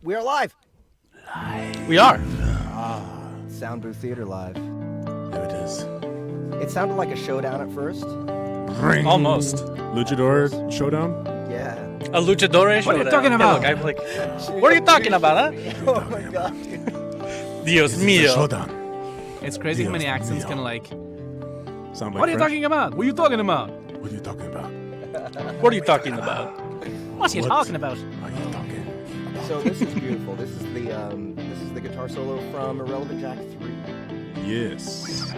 We are live. We are. Soundbooth Theater live. There it is. It sounded like a showdown at first. Almost. Luchador showdown? Yeah. A luchador showdown. What are you talking about? Yeah, look, I'm like, what are you talking about, huh? Oh my god. Dios This is a mío. showdown. It's crazy how many Dios accents mío. can like. Sound like What are you French? talking about? What are you talking about? What are you talking about? What are you talking about? What are you What? talking about? Are you talking? So this is beautiful. This is the guitar solo from Irrelevant Jack 3. Yes.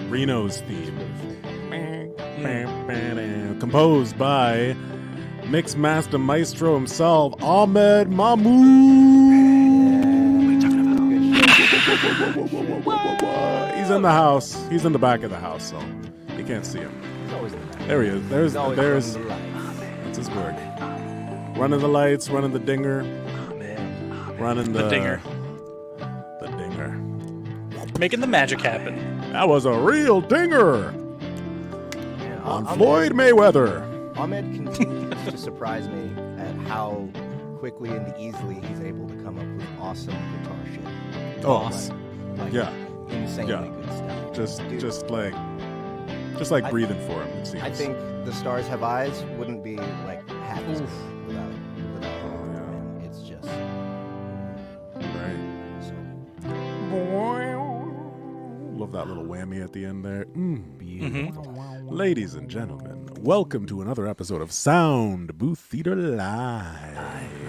Reno's theme. Composed by Mixmaster Maestro himself, Ahmed Mahmoud. He's in the house. He's in the back of the house, so you can't see him. He's always in the back. There he is. He's always There's. running the lights. That's his word. Running the lights, running the dinger, running The dinger. The dinger. Making the magic happen. That was a real dinger Man, on Ahmed- Floyd Mayweather. Ahmed continues to surprise me at how quickly and easily he's able to come up with awesome guitar shit. Oh, Like yeah. insanely Yeah. good stuff. Dude, just like I- breathing for him. It seems. I think The Stars Have Eyes wouldn't be like half as good without Yeah. him. It's just Right. so Love that little whammy at the end there. beautiful. Ladies and gentlemen, welcome to another episode of Soundbooth Theater Live.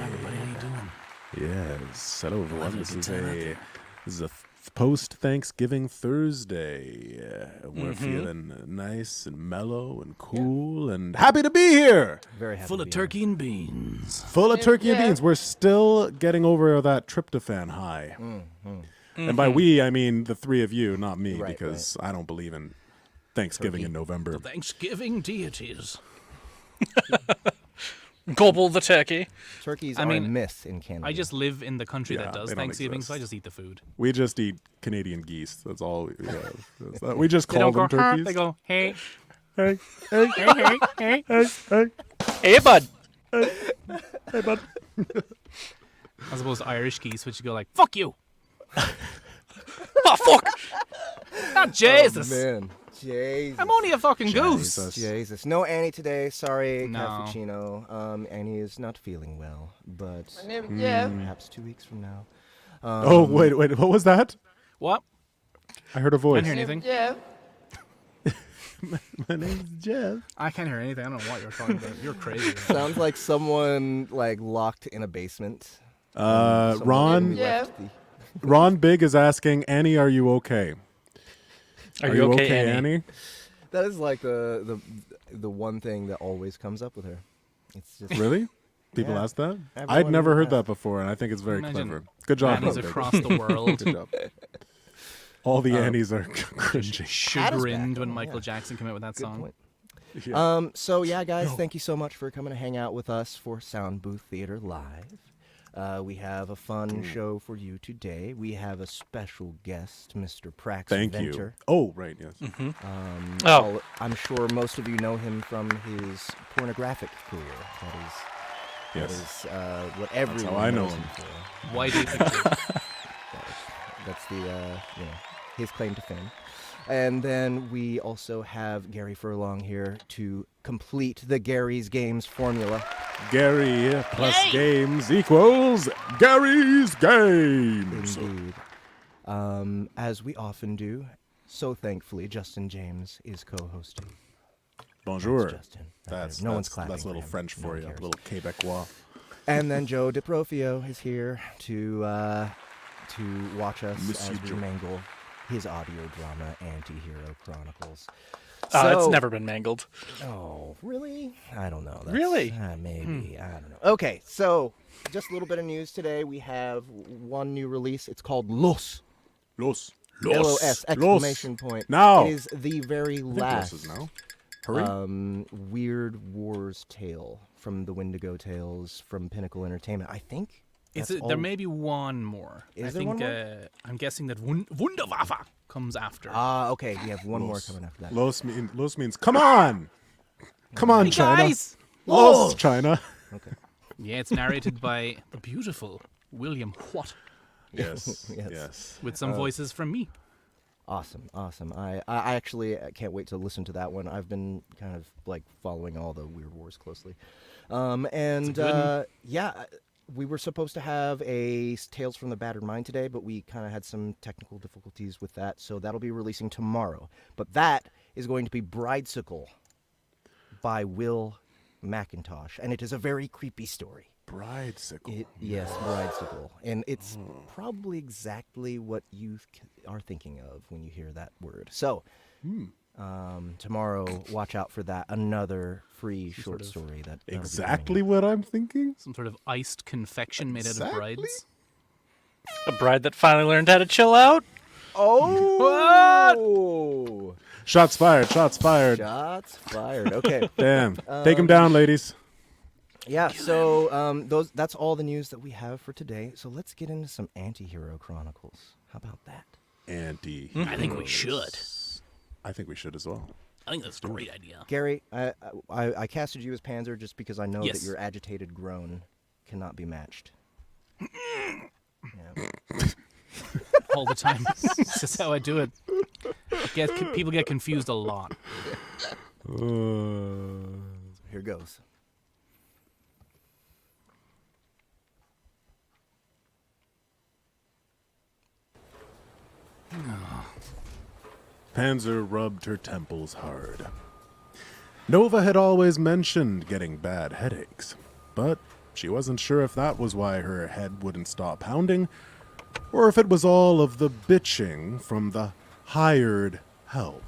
Everybody, how you doing? Yes. Hello, everyone. This is a post-Thanksgiving Thursday. We're feeling nice and mellow and cool and happy to be here. Very happy Full to of be turkey and beans. Full of turkey and beans. We're still getting over that tryptophan high. And by we, I mean the three of you, not me, Right, because I don't believe in Thanksgiving in November. Thanksgiving deities. Gobble the turkey. here. Turkeys I are a mean, myth in Canada. I just live in the country Yeah, that does they don't Thanksgiving, so I exist. just eat the food. We just eat Canadian geese. That's all we have. We just They call don't them go, huh? turkeys. They go, hey, Hey, hey, hey, hey. Hey, bud. hey, bud. As opposed to Irish geese, which you go like, fuck you. Oh, fuck. Not Jesus. Oh, man. Jesus. I'm only a fucking goose. Jesus. Jesus. No Annie today. Sorry, No. Cappuccino. Annie is not feeling well, but Yeah. perhaps 2 weeks from now. Oh, wait. What was that? What? I heard a voice. Can't hear anything. Yeah. My name's Jeff. I can't hear anything. I don't know what you're talking about. You're crazy. Sounds like someone like locked in a basement. Someone Ron, Yeah. left the- Ron Big is asking, Annie, are you okay? Are you okay, Annie? That is like the one thing that always comes up with her. It's just Really? People Yeah. ask that? Everyone I'd never heard asks. that before, and I think it's very Imagine clever. Good job, Annie's Ron Big. across the world. Good job. All the Annies are cringing. Chagrined when Oh, Michael yeah. Jackson came out with that good song. point. Yeah. So yeah, guys, thank you so much for coming to hang out with us for Soundbooth Theater Live. We have a fun show for you today. We have a special guest, Mr. Prax Thank Venter. you. Oh, right, yes. Oh. I'm sure most of you know him from his pornographic career. That Yes. is what everyone how I know knows him. for. Why do you think That's his claim to fame. And then we also have Gary Furlong here to complete the Gary's Games formula. Gary plus games equals Gary's Games. Indeed. As we often do, so thankfully, Justin James is co-hosting. Bonjour. Thanks, Justin. That's No one's clapping That's a little for him. French No for one you, a cares. little Quebecois. And then Joe DeProfio is here to watch us Monsieur as we Joe. mangle his audio drama, Anti-Hero Chronicles. It's So- never been mangled. Oh, really? I don't know. Really? Maybe. I don't know. Okay, so just a little bit of news today. We have one new release. It's called Los. Los. L-O-S, exclamation point. Now. It is the very I think Los last is now. Hurry. Weird Wars tale from the Wendigo Tales from Pinnacle Entertainment. I think that's all. there may be one more. Is I there think one more? I'm guessing that Wunderwaffe comes after. Okay. We have one more Los. coming after that. Los means come on. Come on, Hey, China. guys! Los, China. Okay. Yeah, it's narrated by the beautiful William what? Yes. Yes. Yes. With some voices from me. Awesome. I actually can't wait to listen to that one. I've been kind of like following all the Weird Wars closely. We were supposed to have a Tales from the Battered Mind today, but we kind of had some technical difficulties with that, so that'll be releasing tomorrow. But that is going to be Bridesickle by Will Mcintosh, and it is a very creepy story. Bridesickle. Yes, Bridesickle. And it's probably exactly what you are thinking of when you hear that word. So, tomorrow, watch out for that. Another free short story. Exactly what I'm thinking? Some sort of iced confection made out of brides. A bride that finally learned how to chill out. Oh! Shots fired. Shots fired. Shots fired. Okay. Damn. Take him down, ladies. Yeah, so that's all the news that we have for today. So let's get into some anti-hero chronicles. How about that? Anti-heroes. I think we should. I think we should as well. I think that's a great idea. Gary, I casted you as Panzer just because I know Yes. that your agitated groan cannot be matched. Yeah. All the time. That's just how I do it. People get confused a lot. Here goes. Panzer rubbed her temples hard. Nova had always mentioned getting bad headaches, but she wasn't sure if that was why her head wouldn't stop pounding, or if it was all of the bitching from the hired help.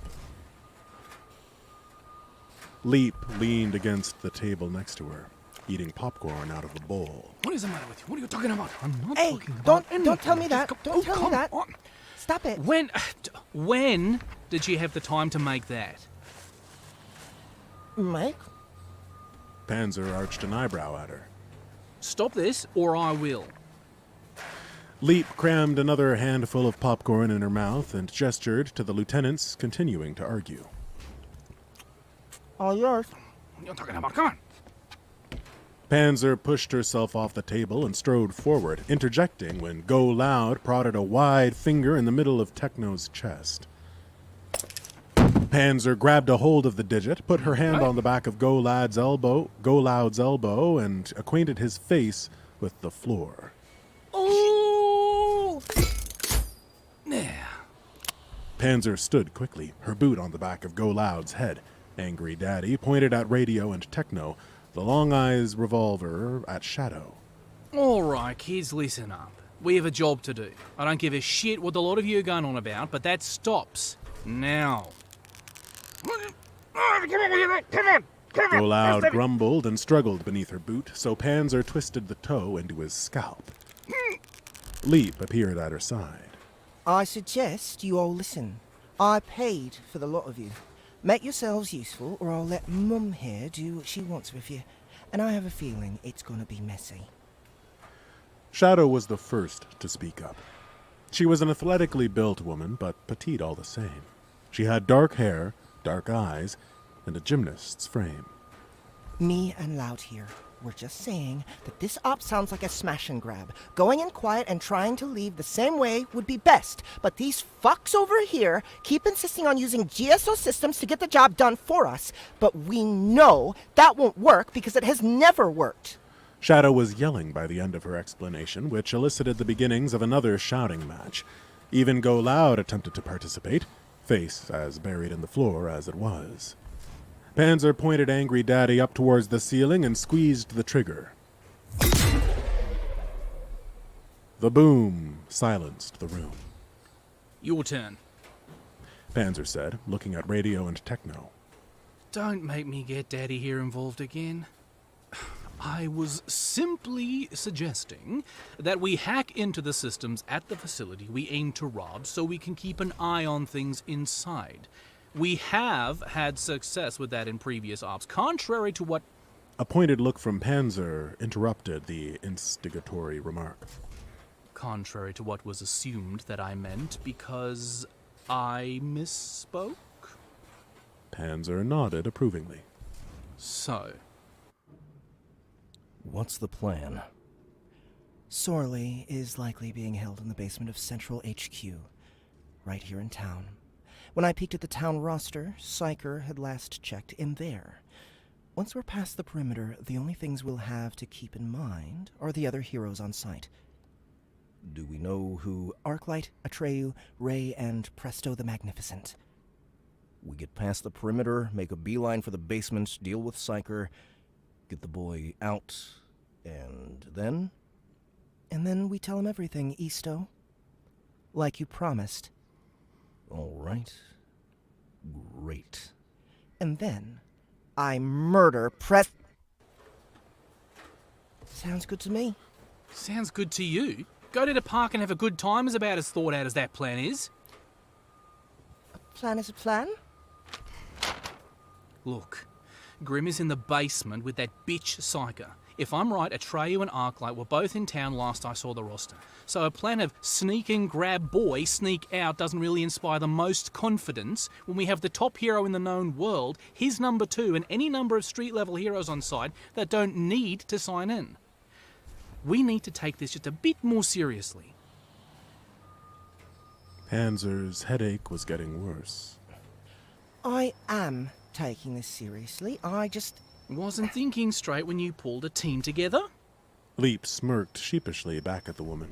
Leap leaned against the table next to her, eating popcorn out of a bowl. What is the matter with you? What are you talking about? I'm not Hey, talking about anything. don't tell me that. Just Don't tell me come that. on. Stop it. When did she have the time to make that? Mike? Panzer arched an eyebrow at her. Stop this, or I will. Leap crammed another handful of popcorn in her mouth and gestured to the lieutenants, continuing to argue. All yours. What are you talking about? Come on. Panzer pushed herself off the table and strode forward, interjecting when Go Loud prodded a wide finger in the middle of Techno's chest. Panzer grabbed a hold of the digit, put her hand on the back of Go Loud's elbow, and acquainted his face with the floor. Oh! Yeah. Panzer stood quickly, her boot on the back of Go Loud's head. Angry Daddy pointed at Radio and Techno, the Long Eyes revolver at Shadow. All right, kids, listen up. We have a job to do. I don't give a shit what a lot of you are going on about, but that stops now. Go Loud grumbled and struggled beneath her boot, so Panzer twisted the toe into his scalp. Leap appeared at her side. I suggest you all listen. I paid for the lot of you. Make yourselves useful, or I'll let Mum here do what she wants with you. And I have a feeling it's gonna be messy. Shadow was the first to speak up. She was an athletically built woman, but petite all the same. She had dark hair, dark eyes, and a gymnast's frame. Me and Loud here. We're just saying that this op sounds like a smash and grab. Going in quiet and trying to leave the same way would be best. But these fucks over here keep insisting on using GSO systems to get the job done for us. But we know that won't work because it has never worked. Shadow was yelling by the end of her explanation, which elicited the beginnings of another shouting match. Even Go Loud attempted to participate, face as buried in the floor as it was. Panzer pointed Angry Daddy up towards the ceiling and squeezed the trigger. The boom silenced the room. Your turn. Panzer said, looking at Radio and Techno. Don't make me get Daddy here involved again. I was simply suggesting that we hack into the systems at the facility we aim to rob so we can keep an eye on things inside. We have had success with that in previous ops, contrary to what... A pointed look from Panzer interrupted the instigatory remark. Contrary to what was assumed that I meant, because I misspoke? Panzer nodded approvingly. So... What's the plan? Sorley is likely being held in the basement of Central HQ, right here in town. When I peeked at the town roster, Psyker had last checked in there. Once we're past the perimeter, the only things we'll have to keep in mind are the other heroes on site. Do we know who? Arclight, Atreyu, Ray, and Presto the Magnificent. We get past the perimeter, make a beeline for the basement, deal with Psyker, get the boy out, and then? And then we tell him everything, Easto. Like you promised. All right. Great. And then I murder Sounds good to me. Sounds good to you. Go to the park and have a good time is about as thought out as that plan is. Plan is a plan? Look, Grim is in the basement with that bitch Psyker. If I'm right, Atreyu and Arclight were both in town last I saw the roster. So a plan of sneak and grab boy, sneak out doesn't really inspire the most confidence when we have the top hero in the known world, his number 2, and any number of street-level heroes on site that don't need to sign in. We need to take this just a bit more seriously. Panzer's headache was getting worse. I am taking this seriously. I just... Wasn't thinking straight when you pulled a team together? Leap smirked sheepishly back at the woman.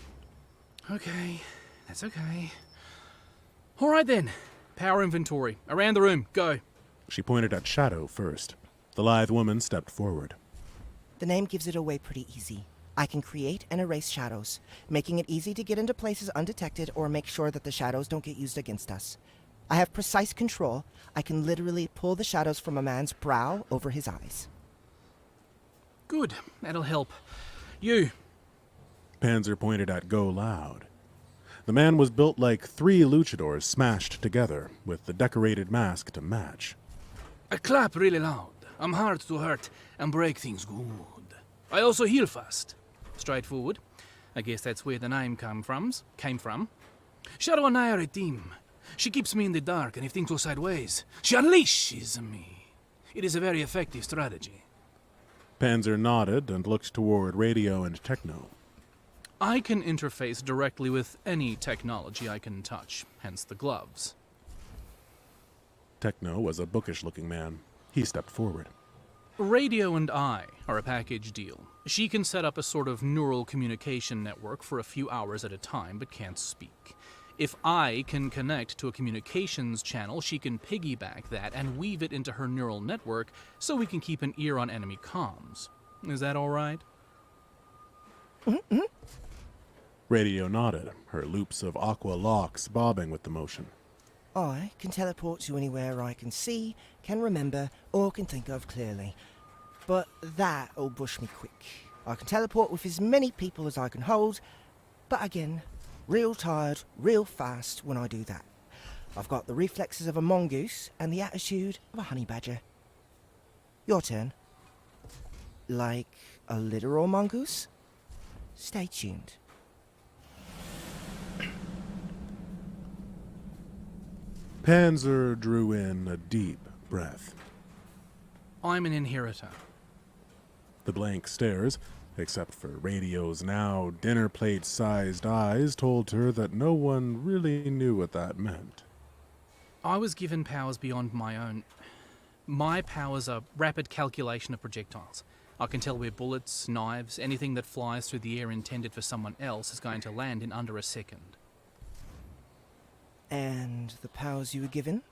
Okay, that's okay. All right then. Power inventory. Around the room. Go. She pointed at Shadow first. The lithe woman stepped forward. The name gives it away pretty easy. I can create and erase shadows, making it easy to get into places undetected or make sure that the shadows don't get used against us. I have precise control. I can literally pull the shadows from a man's brow over his eyes. Good. That'll help. You. Panzer pointed at Go Loud. The man was built like 3 luchadors smashed together, with the decorated mask to match. I clap really loud. I'm hard to hurt and break things good. I also heal fast. Straightforward. I guess that's where the name came from. Shadow and I are a team. She keeps me in the dark, and if things go sideways, she unleashes me. It is a very effective strategy. Panzer nodded and looked toward radio and techno. I can interface directly with any technology I can touch, hence the gloves. Techno was a bookish-looking man. He stepped forward. Radio and I are a package deal. She can set up a sort of neural communication network for a few hours at a time, but can't speak. If I can connect to a communications channel, she can piggyback that and weave it into her neural network so we can keep an ear on enemy comms. Is that all right? Mm-hmm. Radio nodded, her loops of aqua locks bobbing with the motion. I can teleport to anywhere I can see, can remember, or can think of clearly. But that'll bush me quick. I can teleport with as many people as I can hold, but again, real tired, real fast when I do that. I've got the reflexes of a mongoose and the attitude of a honey badger. Your turn. Like a literal mongoose? Stay tuned. Panzer drew in a deep breath. I'm an inheritor. The blank stares, except for Radio's now dinner plate-sized eyes, told her that no one really knew what that meant. I was given powers beyond my own. My powers are rapid calculation of projectiles. I can tell where bullets, knives, anything that flies through the air intended for someone else is going to land in under a second. And the powers you were given?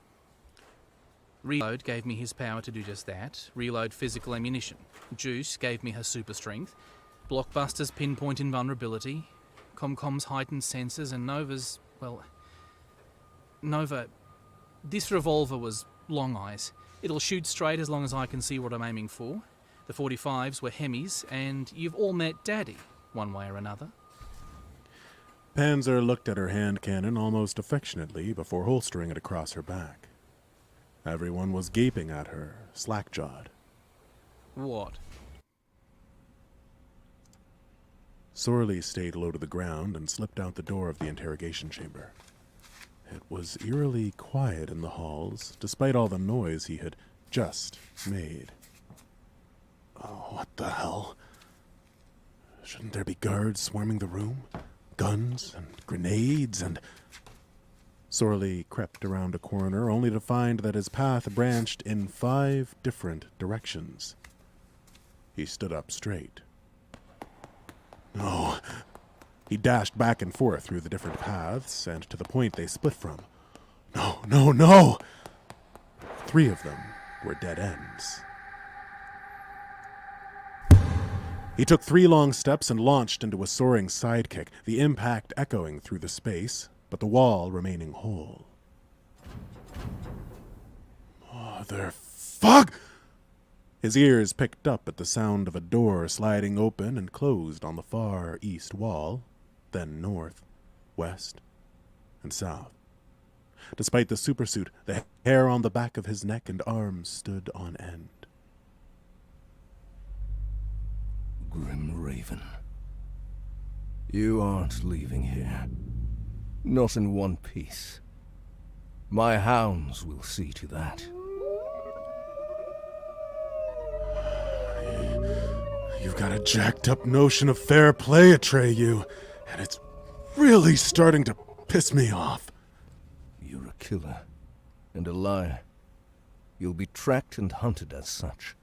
Reload gave me his power to do just that. Reload physical ammunition. Juice gave me her super strength. Blockbuster's pinpoint invulnerability. Comcom's heightened senses, and Nova's, well... Nova... This revolver was long eyes. It'll shoot straight as long as I can see what I'm aiming for. The 45s were Hemis, and you've all met Daddy, one way or another. Panzer looked at her hand cannon almost affectionately before holstering it across her back. Everyone was gaping at her, slack-jawed. What? Sorley stayed low to the ground and slipped out the door of the interrogation chamber. It was eerily quiet in the halls, despite all the noise he had just made. Oh, what the hell? Shouldn't there be guards swarming the room? Guns and grenades and... Sorley crept around a corner, only to find that his path branched in 5 different directions. He stood up straight. No. He dashed back and forth through the different paths, and to the point they split from. No, no, no! 3 of them were dead ends. He took 3 long steps and launched into a soaring sidekick, the impact echoing through the space, but the wall remaining whole. Motherfuck! His ears picked up at the sound of a door sliding open and closed on the far east wall, then north, west, and south. Despite the supersuit, the hair on the back of his neck and arms stood on end. Grim Raven, you aren't leaving here. Not in one piece. My hounds will see to that. You've got a jacked up notion of fair play, Atreyu, and it's really starting to piss me off. You're a killer and a liar. You'll be tracked and hunted as such.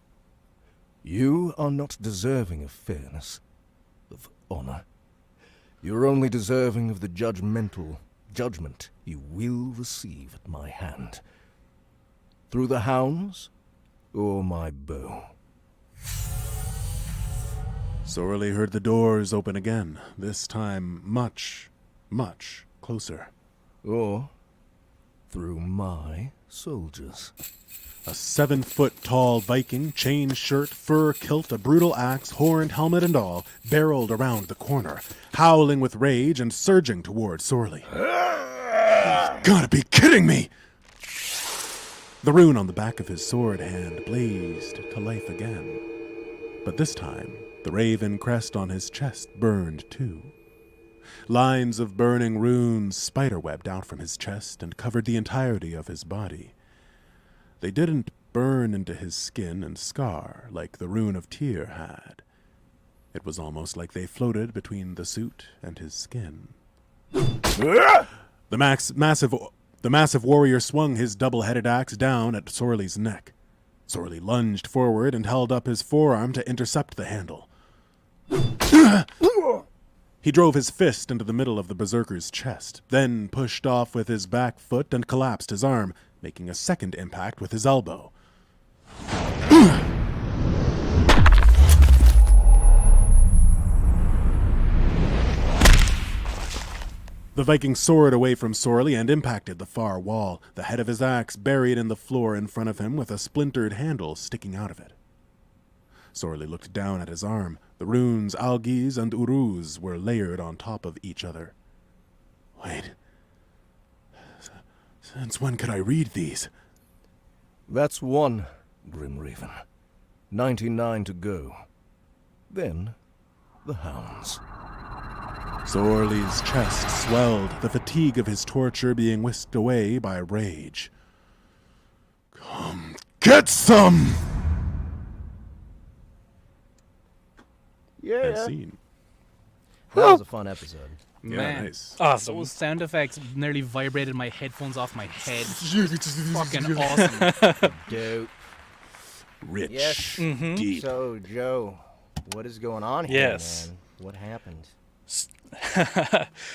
You are not deserving of fairness, of honor. You're only deserving of the judgment you will receive at my hand. Through the hounds or my bow. Sorley heard the doors open again, this time much, much closer. Or through my soldiers. A 7-foot-tall Viking, chain shirt, fur kilt, a brutal axe, horned helmet and all, barreled around the corner, howling with rage and surging toward Sorley. You've gotta be kidding me! The rune on the back of his sword hand blazed to life again. But this time, the raven crest on his chest burned too. Lines of burning runes spiderwebbed out from his chest and covered the entirety of his body. They didn't burn into his skin and scar like the rune of Tyr had. It was almost like they floated between the suit and his skin. The massive warrior swung his double-headed axe down at Sorley's neck. Sorley lunged forward and held up his forearm to intercept the handle. He drove his fist into the middle of the berserker's chest, then pushed off with his back foot and collapsed his arm, making a second impact with his elbow. The Viking soared away from Sorley and impacted the far wall, the head of his axe buried in the floor in front of him with a splintered handle sticking out of it. Sorley looked down at his arm. The runes Algiz and Uruz were layered on top of each other. Wait. Since when could I read these? That's 1, Grim Raven. 99 to go. Then, the hounds. Sorley's chest swelled, the fatigue of his torture being whisked away by rage. Come get some! Yeah. Scene. That was a fun episode. Yeah, Man, nice. Awesome. those sound effects nearly vibrated my headphones off my head. Fucking awesome. Dope. Rich. Yes. Deep. So, Joe, what is going on here, Yes. man? What happened?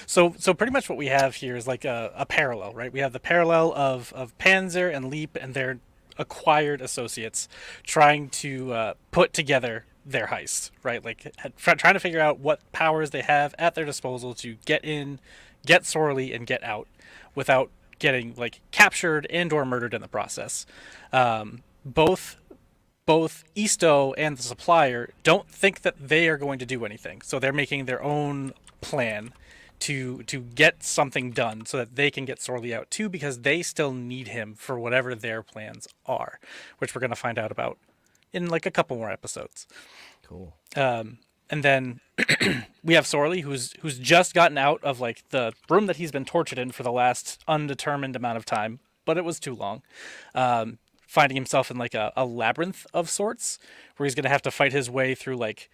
So pretty much what we have here is like a parallel, right? We have the parallel of Panzer and Leap and their acquired associates trying to put together their heist, right? Like trying to figure out what powers they have at their disposal to get in, get Sorley, and get out without getting like captured and or murdered in the process. Both Isto and the supplier don't think that they are going to do anything, so they're making their own plan to get something done so that they can get Sorley out too, because they still need him for whatever their plans are, which we're going to find out about in like a couple more episodes. Cool. And then we have Sorley, who's just gotten out of like the room that he's been tortured in for the last undetermined amount of time, but it was too long. Finding himself in like a labyrinth of sorts, where he's going to have to fight his way through like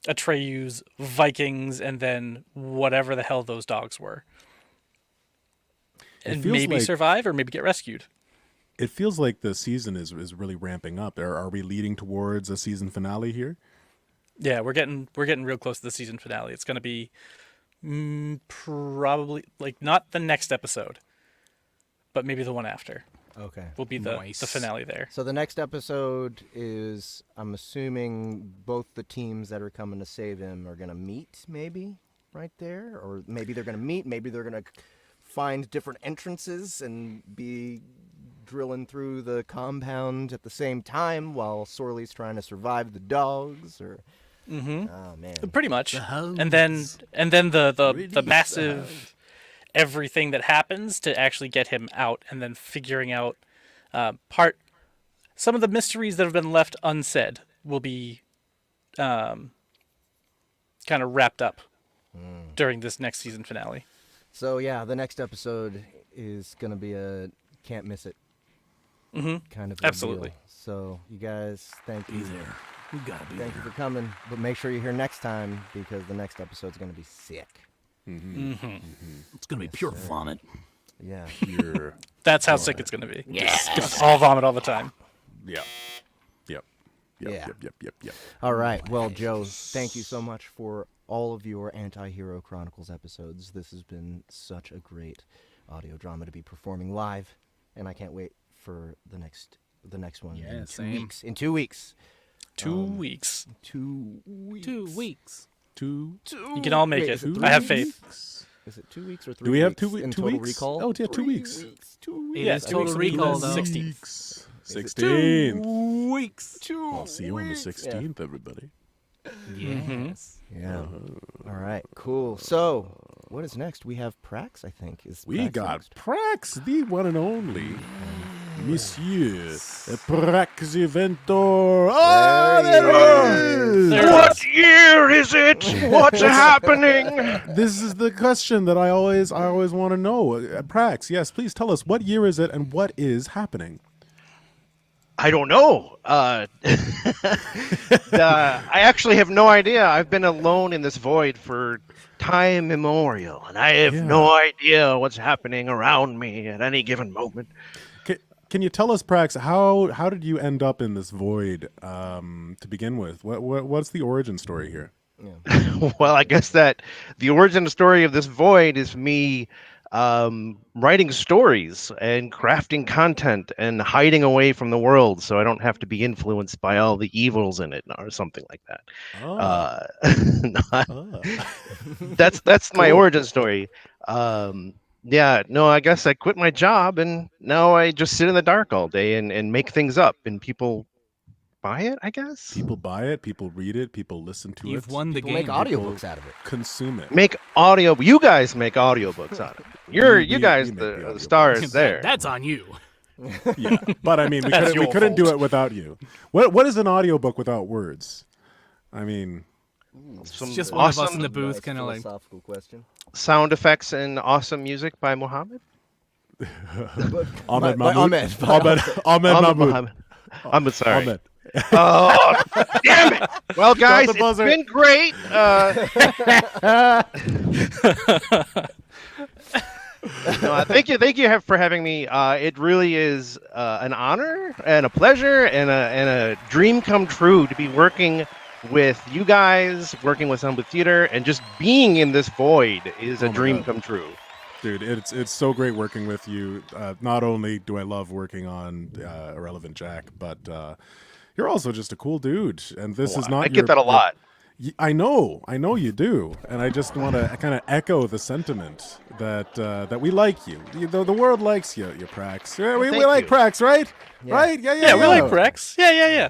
Atreyu's Vikings, and then whatever the hell those dogs were. It And feels maybe like- survive or maybe get rescued. It feels like the season is really ramping up. Are we leading towards a season finale here? Yeah, we're getting real close to the season finale. It's going to be probably like not the next episode, but maybe the one after Okay. will be the Nice. finale there. So the next episode is, I'm assuming, both the teams that are coming to save him are going to meet, maybe, right there? Or maybe they're going to meet, maybe they're going to find different entrances and be drilling through the compound at the same time while Sorley's trying to survive the dogs, or... Oh, man. Pretty much. The And then the Really massive everything that happens to actually get him out, and then figuring out some of the mysteries that have been left unsaid will be kind of wrapped up during this next season finale. So, yeah, the next episode is going to be a can't miss it kind of a Absolutely. deal. So, you guys, thank you. We gotta be Thank you for coming, but make sure you're here next time because the next episode's going to be sick. It's gonna be pure vomit. Yeah. Here. That's how sick it's going to be. Just all vomit all the time. Yeah. Yep. Yeah. Yep. All right. Well, Joe, thank you so much for all of your Anti-Hero Chronicles episodes. This has been such a great audio drama to be performing live, and I can't wait for the next one Yeah, in 2 same. weeks. In 2 weeks. 2 weeks. 2 weeks. 2 weeks. Two. You can all make Wait, it. is it I have 3 faith. weeks? Is it 2 weeks or 3 weeks? Do we have in 2 Total weeks? Recall? Oh, yeah, 2 3 weeks. 2 weeks. It Yeah, is 2 total weeks from recall, the though. 16th. 16th. Weeks. I'll see you on the 16th, everybody. Yes. Yeah. All right. Cool. So, what is next? We have Prax, I think. We Prax got next? Prax, the one and only. Monsieur Prax Venter. Oh, there it is! What year is it? What's happening? This is the question that I always want to know. Prax, yes, please tell us, what year is it and what is happening? I don't know. I actually have no idea. I've been alone in this void for time immemorial, and I have no idea what's happening around me at any given moment. Can you tell us, Prax, how did you end up in this void to begin with? What's the origin story here? Well, I guess that the origin story of this void is me writing stories and crafting content and hiding away from the world so I don't have to be influenced by all the evils in it or something like that. That's my origin story. Yeah, no, I guess I quit my job and now I just sit in the dark all day and make things up and people buy it, I guess. People buy it, people read it, people listen to You've it. won the People game. make audiobooks out of it. Consume it. Make audio. You guys make audiobooks out of it. You guys make the the audiobooks. stars there. That's on you. Yeah, but I mean, we your couldn't do fault. it without you. What is an audiobook without words? I mean, Some It's just one of us awesome in the booth, Nice kind of like. philosophical question. sound effects and awesome music by Mohammed. Ahmed by Mahmoud. Ahmed. Ahmed Mahmoud. I'm sorry. Ahmed. Oh, damn it! Well, guys, the it's buzzer. been great. No, thank you for having me. It really is an honor and a pleasure and a dream come true to be working with you guys, working with Soundbooth Theater, and just being in this void is a dream come true. Dude, it's so great working with you. Not only do I love working on Irrelevant Jack, but you're also just a cool dude. And this is not. I get that a lot. I know you do, and I just want to kind of echo the sentiment that we like you. The world likes you, Prax. Yeah, we Thank like you. Prax, right? Right? Yeah. Yeah, we like Prax. Yeah.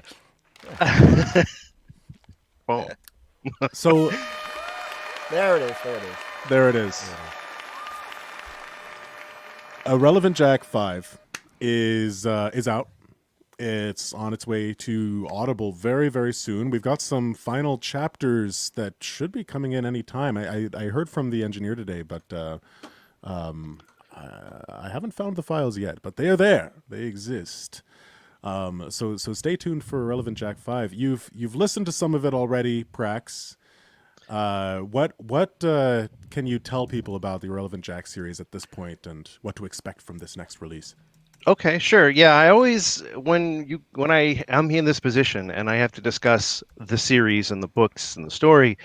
Well, So There it is. there it is. Irrelevant Jack 5 is out. It's on its way to Audible very, very soon. We've got some final chapters that should be coming in any time. I heard from the engineer today, but I haven't found the files yet. But they are there. They exist. So stay tuned for Relevant Jack 5. You've listened to some of it already, Prax. What can you tell people about the Relevant Jack series at this point, and what to expect from this next release? Okay, sure. Yeah, I always when I am in this position and I have to discuss the series and the books and the story,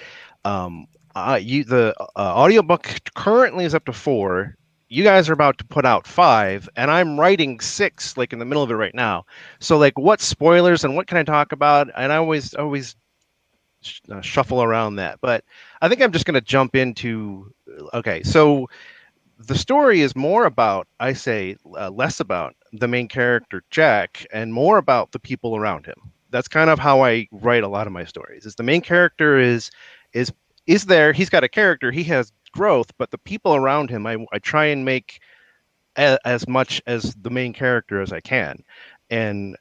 the audiobook currently is up to 4. You guys are about to put out 5, and I'm writing 6, like in the middle of it right now. So, like, what spoilers and what can I talk about? And I always shuffle around that. But I think I'm just going to jump into. Okay, so the story is more about, I say, less about the main character Jack and more about the people around him. That's kind of how I write a lot of my stories. Is the main character is there? He's got a character. He has growth, but the people around him, I try and make as much as the main character as I can. And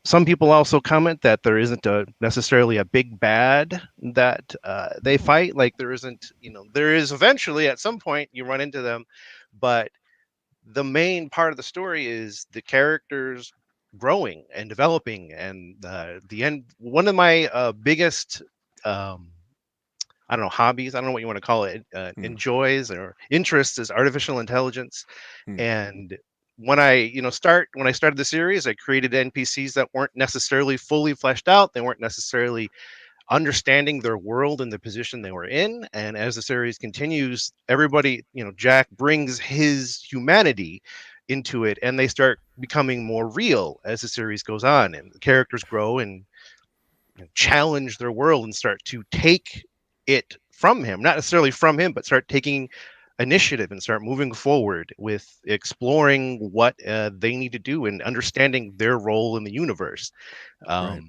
some people also comment that there isn't necessarily a big bad that they fight. Like there isn't, there is eventually at some point you run into them, but the main part of the story is the characters growing and developing. And the end, one of my biggest, I don't know, hobbies, I don't know what you want to call it, enjoys or interests is artificial intelligence. And when I started the series, I created NPCs that weren't necessarily fully fleshed out. They weren't necessarily understanding their world and the position they were in. And as the series continues, everybody, Jack brings his humanity into it, and they start becoming more real as the series goes on, and the characters grow and challenge their world and start to take it from him, not necessarily from him, but start taking initiative and start moving forward with exploring what they need to do and understanding their role in the universe. Right.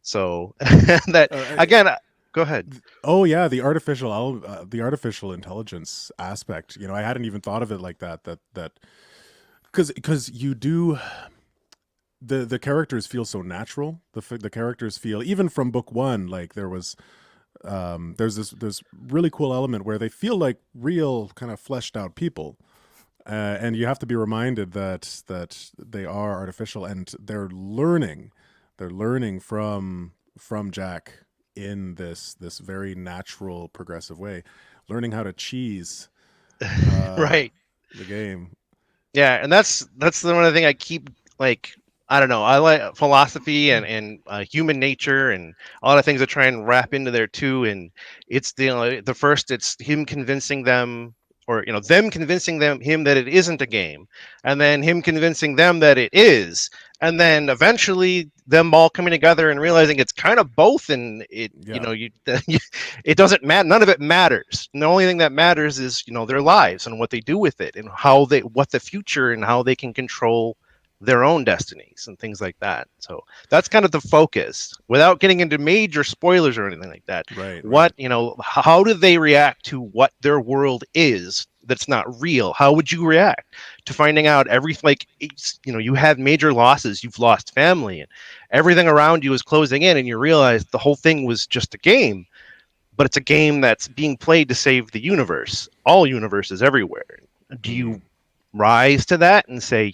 So that again, go ahead. Oh yeah, the artificial intelligence aspect. I hadn't even thought of it like that. That because you do. The characters feel so natural. The characters feel, even from book 1, like there's this really cool element where they feel like real kind of fleshed out people, and you have to be reminded that they are artificial, and they're learning from Jack in this very natural, progressive way, learning how to cheese right the game. Yeah, and that's the one thing I keep, like, I don't know, I like philosophy and human nature and a lot of things I try and wrap into there too. And it's the first, it's him convincing them, or them convincing him that it isn't a game, and then him convincing them that it is, and then eventually them all coming together and realizing it's kind of both. And it it doesn't matter, none of it matters. And the only thing that matters is their lives and what they do with it, and what the future and how they can control their own destinies and things like that. So that's kind of the focus, without getting into major spoilers or anything like that. Right. What, how do they react to what their world is that's not real? How would you react to finding out everything? Like, you have major losses, you've lost family, and everything around you is closing in, and you realize the whole thing was just a game, but it's a game that's being played to save the universe, all universes everywhere. Do you rise to that and say,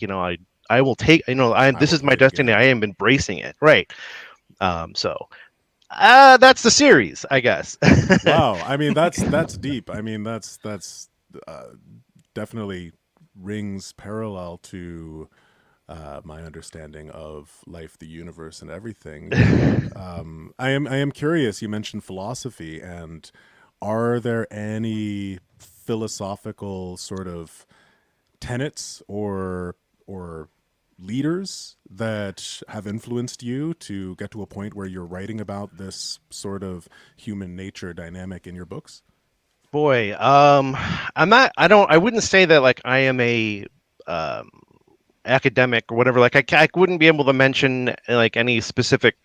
I will take, this is my destiny, I am embracing it, right? So that's the series, I guess. Wow, I mean that's deep. I mean that's definitely rings parallel to my understanding of life, the universe, and everything. I am curious. You mentioned philosophy, and are there any philosophical sort of tenets or leaders that have influenced you to get to a point where you're writing about this sort of human nature dynamic in your books? Boy, I wouldn't say that, like, I am a academic or whatever. Like, I wouldn't be able to mention like any specific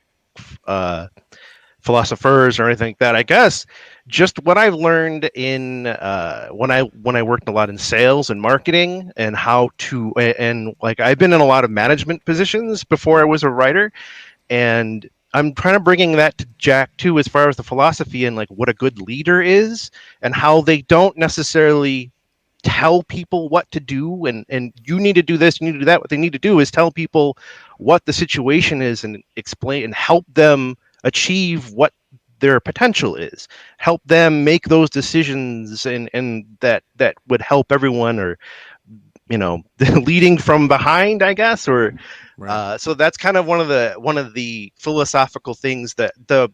philosophers or anything like that. I guess just what I've learned in when I worked a lot in sales and marketing, and how to, and like, I've been in a lot of management positions before I was a writer, and I'm trying to bringing that to Jack too, as far as the philosophy and like what a good leader is, and how they don't necessarily tell people what to do, and you need to do this, you need to do that. What they need to do is tell people what the situation is and explain and help them achieve what their potential is, help them make those decisions, and that would help everyone, or leading from behind, I guess, or Right. so that's kind of one of the philosophical things, that the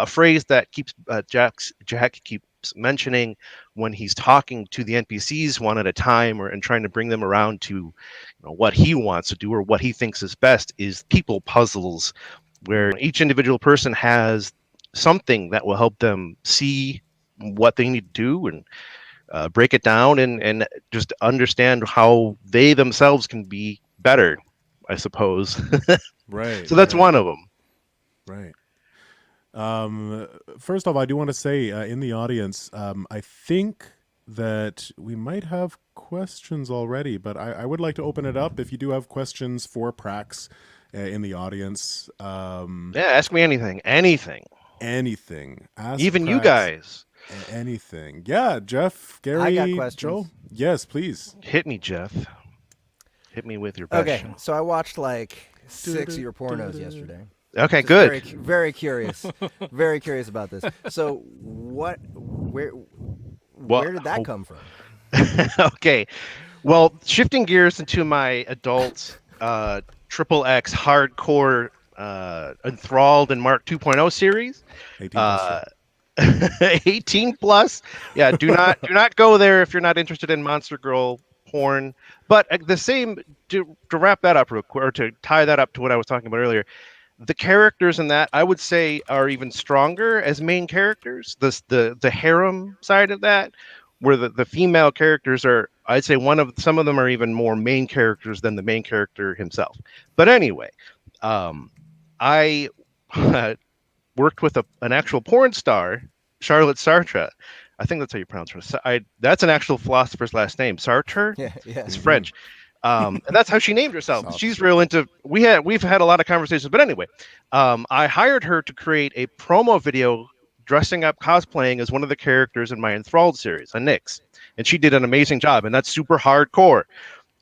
phrase that keeps Jack keeps mentioning when he's talking to the NPCs one at a time, and trying to bring them around to what he wants to do or what he thinks is best, is people puzzles, where each individual person has something that will help them see what they need to do, and break it down, and just understand how they themselves can be better, I suppose. Right. So that's right, one of them. Right. First off, I do want to say in the audience, I think that we might have questions already, but I would like to open it up. If you do have questions for Prax in the audience, Yeah, ask me anything. anything. Ask Even you Prax guys. anything. Yeah, Jeff, Gary, I got questions. Joe. Yes, please. Hit me, Jeff. Hit me with your best. Okay, so I watched like 6 of your pornos yesterday. Okay, Just good. Very, very curious. Very curious about this. So, where did that come from? Okay. Well, shifting gears into my adult triple X hardcore enthralled and Mark 2.0 series. 18 plus. 18 plus. Yeah, do not go there if you're not interested in monster girl porn. But the same, to wrap that up real quick, or to tie that up to what I was talking about earlier, the characters in that, I would say, are even stronger as main characters. The harem side of that, where the female characters are, I'd say some of them are even more main characters than the main character himself. But anyway, I worked with an actual porn star, Charlotte Sartre. I think that's how you pronounce her. That's an actual philosopher's last name. Sartre. Yeah. It's French. And that's how she named herself. She's real into. We've had a lot of conversations, but anyway, I hired her to create a promo video dressing up, cosplaying as one of the characters in my Enthralled series, a Nyx, and she did an amazing job, and that's super hardcore.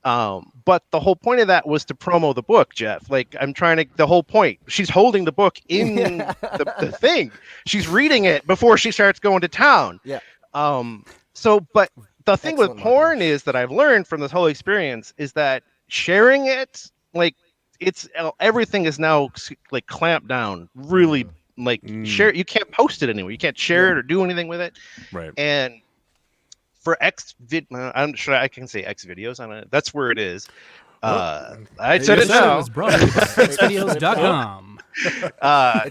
But the whole point of that was to promo the book, Jeff. Like, the whole point, she's holding the book in the thing. She's reading it before she starts going to town. Yeah. But the thing Excellent with porn is that I've learned from this whole experience is that sharing it, like, everything is now like clamped down really, like share. You can't post it anywhere. You can't share it or do anything with it. Right. And for I'm sure I can say X videos on it. That's where it is. I said it now. was brought to you by xvideos.com.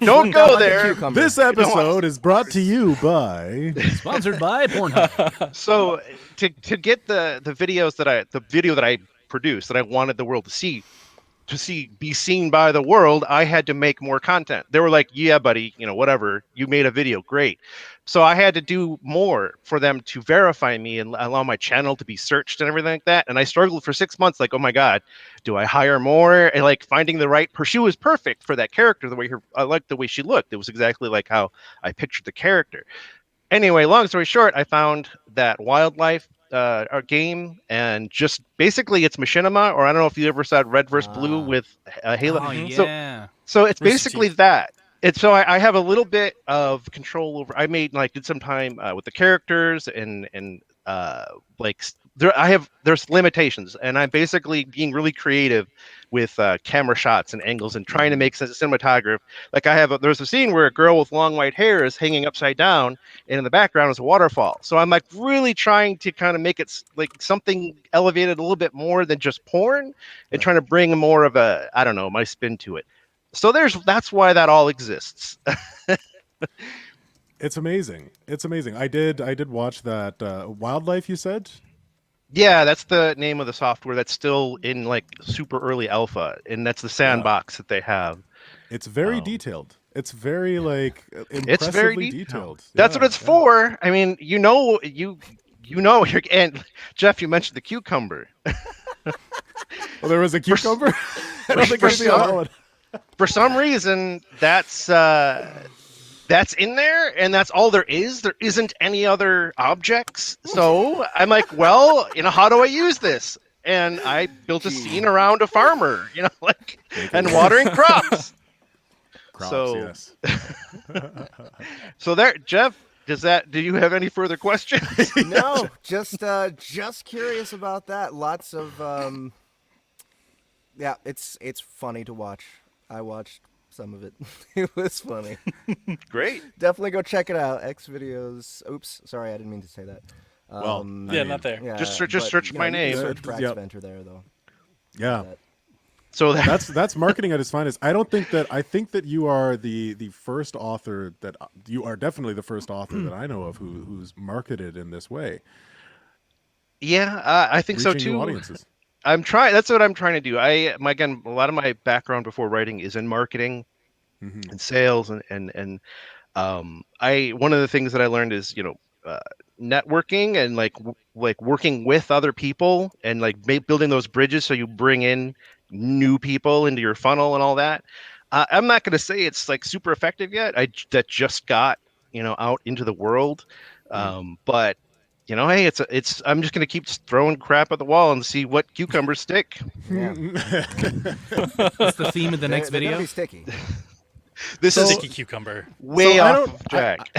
Don't go there. This episode is brought to you by Sponsored by Pornhub. So to get the video that I produced, that I wanted the world to see be seen by the world, I had to make more content. They were like, yeah, buddy, whatever, you made a video, great. So I had to do more for them to verify me and allow my channel to be searched and everything like that. And I struggled for 6 months, like, oh my God, do I hire more? And like finding the right she was perfect for that character. I liked the way she looked. It was exactly like how I pictured the character. Anyway, long story short, I found that wildlife game, and just basically it's machinima, or I don't know if you ever saw Red vs. Blue with Halo. Oh, yeah. So it's basically that. So I have a little bit of control over. I did some time with the characters and there's limitations, and I'm basically being really creative with camera shots and angles and trying to make sense of cinematography. Like there's a scene where a girl with long white hair is hanging upside down, and in the background is a waterfall. So I'm like really trying to kind of make it like something elevated a little bit more than just porn, and trying to bring more of my spin to it. So that's why that all exists. It's amazing. I did watch that Wildlife, you said? Yeah, that's the name of the software that's still in like super early alpha, and that's the sandbox that they have. It's very detailed. It's very impressively it's very detailed. That's what it's for. I mean, you're and Jeff, you mentioned the cucumber. Well, there was a cucumber. I don't think I've seen that one. For some reason, that's that's in there, and that's all there is. There isn't any other objects. So I'm like, well, how do I use this? And I built a scene around a farmer, like, and watering crops. Crops, yes. So there, Jeff. Do you have any further questions? No, just curious about that. Lots of yeah, it's funny to watch. I watched some of it. It was funny. Great. Definitely go check it out. X videos. Oops, sorry, I didn't mean to say that. Well, Yeah, not there. Yeah, Just but, search my you can name. Search Prax Yep. Venter there though. Yeah. So That's marketing at its finest. I think that you are the first author that you are definitely the first author that I know of who's marketed in this way. Yeah, I think so Reaching new too. audiences. I'm trying. That's what I'm trying to do. Again, a lot of my background before writing is in marketing and sales, and one of the things that I learned is networking and like working with other people and like building those bridges so you bring in new people into your funnel and all that. I'm not going to say it's like super effective yet. That just got out into the world, but hey, it's. I'm just going to keep throwing crap at the wall and see what cucumbers stick. Yeah. That's the theme of the next They're gonna video. be sticky. This is Sticky cucumber. way So I off don't- of Jack.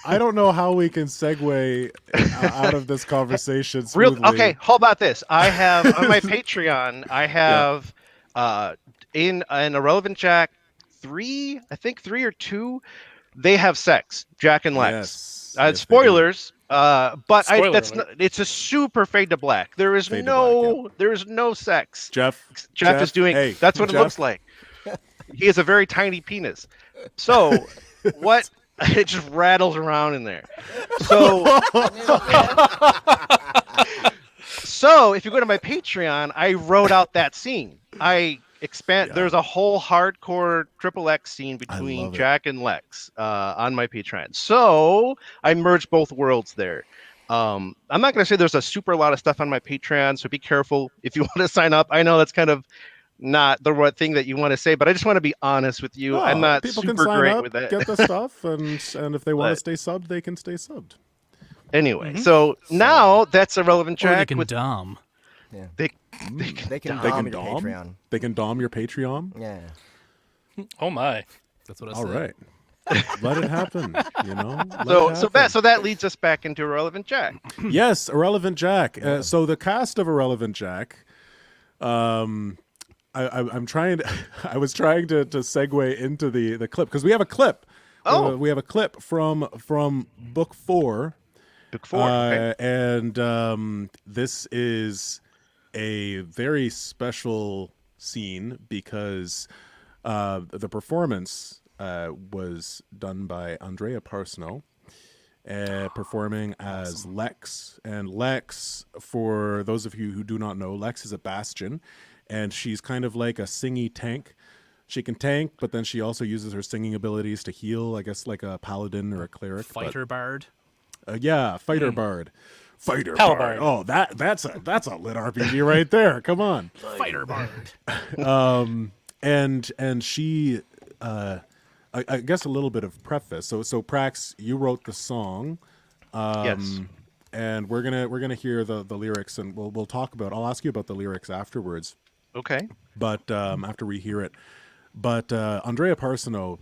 I don't know how we can segue out of this conversation Real smoothly. okay. How about this? I have on my Patreon. I have in an Irrelevant Jack 3, I think 3 or 2. They have sex, Jack and Lex. Yes. Yes, they do. Spoilers. But Spoiler that's alert. not, it's a super fade to black. There is Fade to black, there is no sex. Jeff Jeff is doing. hey, That's what it Jeff, looks like. He has a very tiny penis. So what? It just rattles around in there. So if you go to my Patreon, I wrote out that scene. There's a whole hardcore XXX scene between love it. Jack and Lex on my Patreon. So I merged both worlds there. I'm not going to say there's a super lot of stuff on my Patreon, so be careful if you want to sign up. I know that's kind of not the right thing that you want to say, but I just want to be honest with you. No, I'm not people super can sign great up, with that. get the stuff, and if they want to But- stay subbed, they can stay subbed. Anyway, so now that's Irrelevant Or they Jack. can with dom. Yeah. they They can They dom can your dom? Patreon. They can dom your Patreon. Yeah. Oh my. That's what I All said. right. Let it happen, Let it so happen. that leads us back into Irrelevant Jack. Yes, Irrelevant Jack. So the cast of Irrelevant Jack. I'm trying to. I was trying to segue into the clip because we have a clip. Oh. We have a clip from book 4. Book 4. Okay. And this is a very special scene because the performance was done by Andrea Parsino, performing as Lex. And Lex, for those of you who do not know, Lex is a bastion, and she's kind of like a singy tank. She can tank, but then she also uses her singing abilities to heal, I guess like a paladin or a cleric. Fighter bard. Yeah, fighter bard. Fighter Halberd. bard. Oh, that's a lit RPG right there. Come on. Fighter bard. And she I guess a little bit of preface. So Prax, you wrote the song. Yes. And we're gonna hear the lyrics, and we'll talk about. I'll ask you about the lyrics afterwards. Okay. But after we hear it. But Andrea Parsino,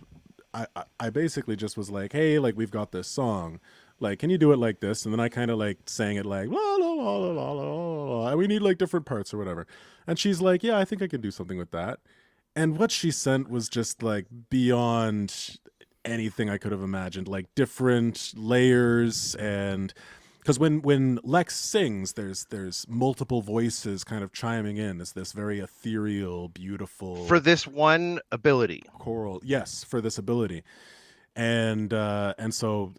I basically just was like, hey, like we've got this song. Like, can you do it like this? And then I kind of like sang it like, la, la, la, la, la, la, la. We need like different parts or whatever. And she's like, yeah, I think I can do something with that. And what she sent was just like beyond anything I could have imagined, like different layers. And because when Lex sings, there's multiple voices kind of chiming in. It's this very ethereal, beautiful For this one ability. choral. Yes, for this ability. And so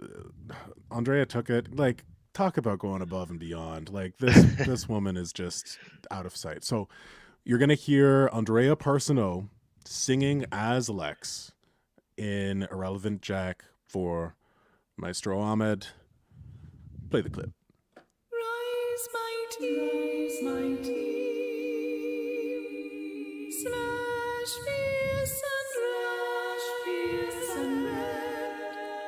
Andrea took it, like, talk about going above and beyond. Like this woman is just out of sight. So you're gonna hear Andrea Parsino singing as Lex in Irrelevant Jack for Maestro Ahmed. Play the clip. Rise, my team, slash fierce and red,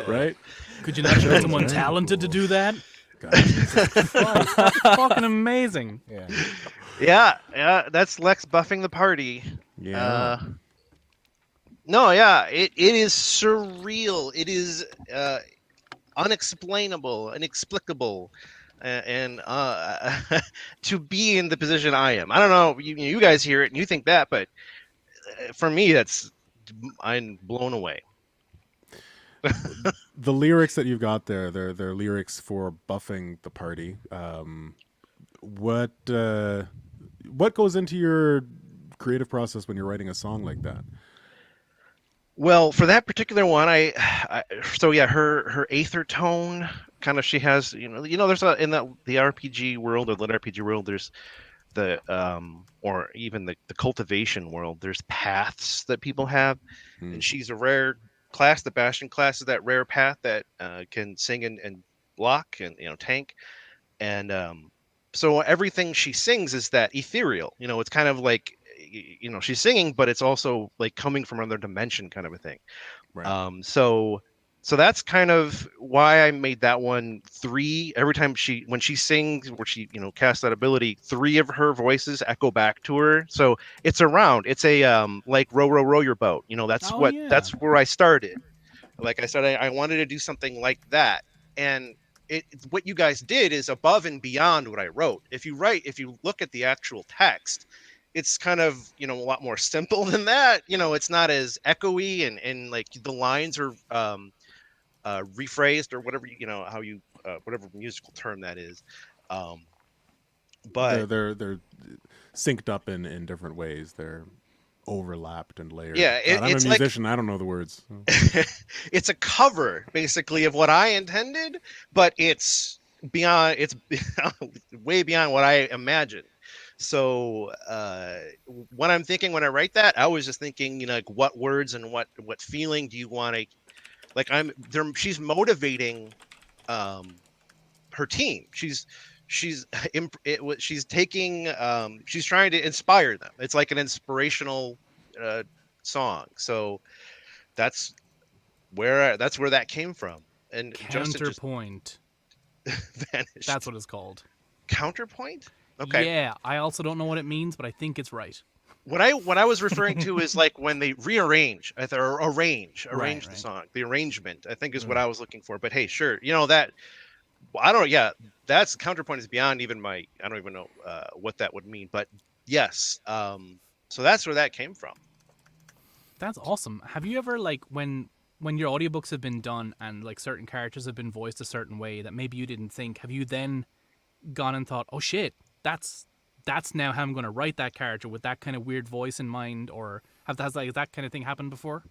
right? Could you not show someone talented to do that? Gotcha. That's fucking amazing. Yeah. Yeah, that's Lex buffing the party. Yeah. No, yeah, it is surreal. It is unexplainable, inexplicable, and to be in the position I am. I don't know. You guys hear it and you think that, but for me, I'm blown away. The lyrics that you've got there, they're lyrics for buffing the party. What goes into your creative process when you're writing a song like that? Well, for that particular one, so yeah, her aether tone kind of, she has, there's in the RPG world or lit RPG world, there's the or even the cultivation world, there's paths that people have, and she's a rare class. The Bastion class is that rare path that can sing and block and tank, and so everything she sings is that ethereal. It's kind of like, she's singing, but it's also like coming from another dimension, kind of a thing. Right. So that's kind of why I made that one 3. Every time when she sings, or she casts that ability, 3 of her voices echo back to her. So it's around. It's a like row row row your boat. That's where I started. Like I said, I wanted to do something like that, and what you guys did is above and beyond what I wrote. If you look at the actual text, it's kind of a lot more simple than that. It's not as echoey, and like the lines are rephrased, or whatever how you whatever musical term that is. But they're synced up in different ways. They're overlapped and layered. Yeah, I'm a it's musician. I don't know the words. it's a cover basically of what I intended, but it's beyond. It's way beyond what I imagined. So what I'm thinking when I write that, I was just thinking, like, what words and what feeling do you want to, like, she's motivating her team. She's taking she's trying to inspire them. It's like an inspirational song. So that's where that came from. And Counterpoint. Vanished. That's what it's called. Counterpoint? Okay. Yeah, I also don't know what it means, but I think it's right. What I was referring to is like when they rearrange or arrange Right. the song. The arrangement, I think, is what I was looking for. But hey, sure, that I don't know. Yeah, that's counterpoint is beyond even I don't even know what that would mean. But yes, so that's where that came from. That's awesome. Have you ever, like, when your audiobooks have been done and like certain characters have been voiced a certain way that maybe you didn't think, have you then gone and thought, oh shit, that's now how I'm going to write that character with that kind of weird voice in mind? Or has that kind of thing happened before?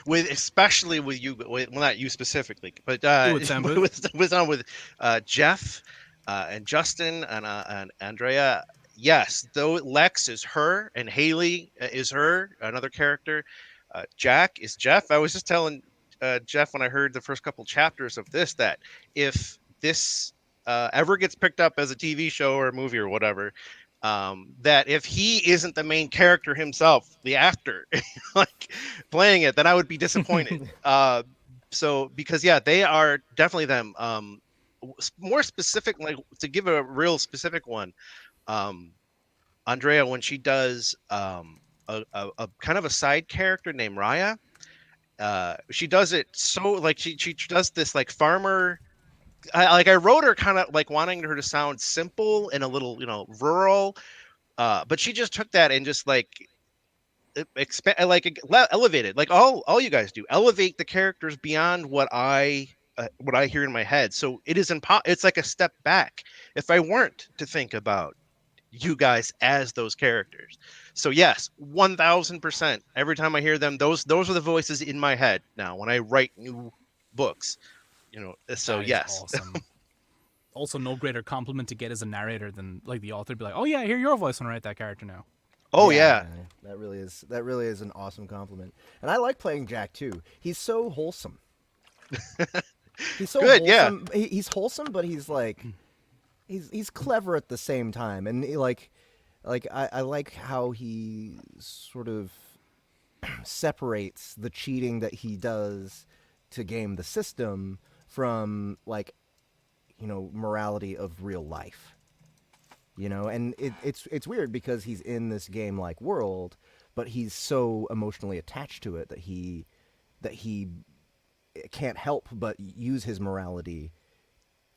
Especially with you, well, not you specifically, but with Jeff and Justin and Andrea. Yes, though Lex is her and Haley is her, another character. Jack is Jeff. I was just telling Jeff when I heard the first couple chapters of this that if this ever gets picked up as a TV show or a movie or whatever, that if he isn't the main character himself, the actor, like playing it, then I would be disappointed. So because they are definitely them. More specific, like to give a real specific one, Andrea, when she does a kind of a side character named Raya, she does it so like she does this like farmer. I wrote her kind of like wanting her to sound simple and a little, rural, but she just took that and just like elevated, like all you guys do, elevate the characters beyond what I hear in my head. So it is it's like a step back if I weren't to think about you guys as those characters. So yes, 1000%. Every time I hear them, those are the voices in my head now when I write new books. So yes. Awesome. Also, no greater compliment to get as a narrator than like the author be like, "Oh yeah, I hear your voice when I write that character now." Oh yeah. That really is an awesome compliment. And I like playing Jack too. He's so wholesome. He's so good. Wholesome. He's wholesome, but he's like he's clever at the same time. And I like how he sort of separates the cheating that he does to game the system from, like, morality of real life. And it's weird because he's in this game-like world, but he's so emotionally attached to it that he can't help but use his morality,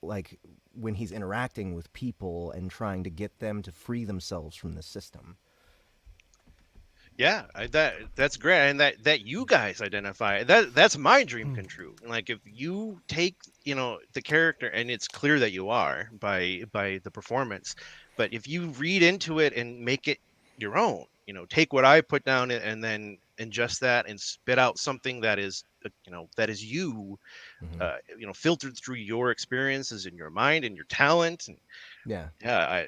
like, when he's interacting with people and trying to get them to free themselves from the system. Yeah, that's great, and that you guys identify that's my dream come true. Like, if you take the character, and it's clear that you are by the performance, but if you read into it and make it your own, take what I put down and then ingest that and spit out something that is you, filtered through your experiences and your mind and your talent, and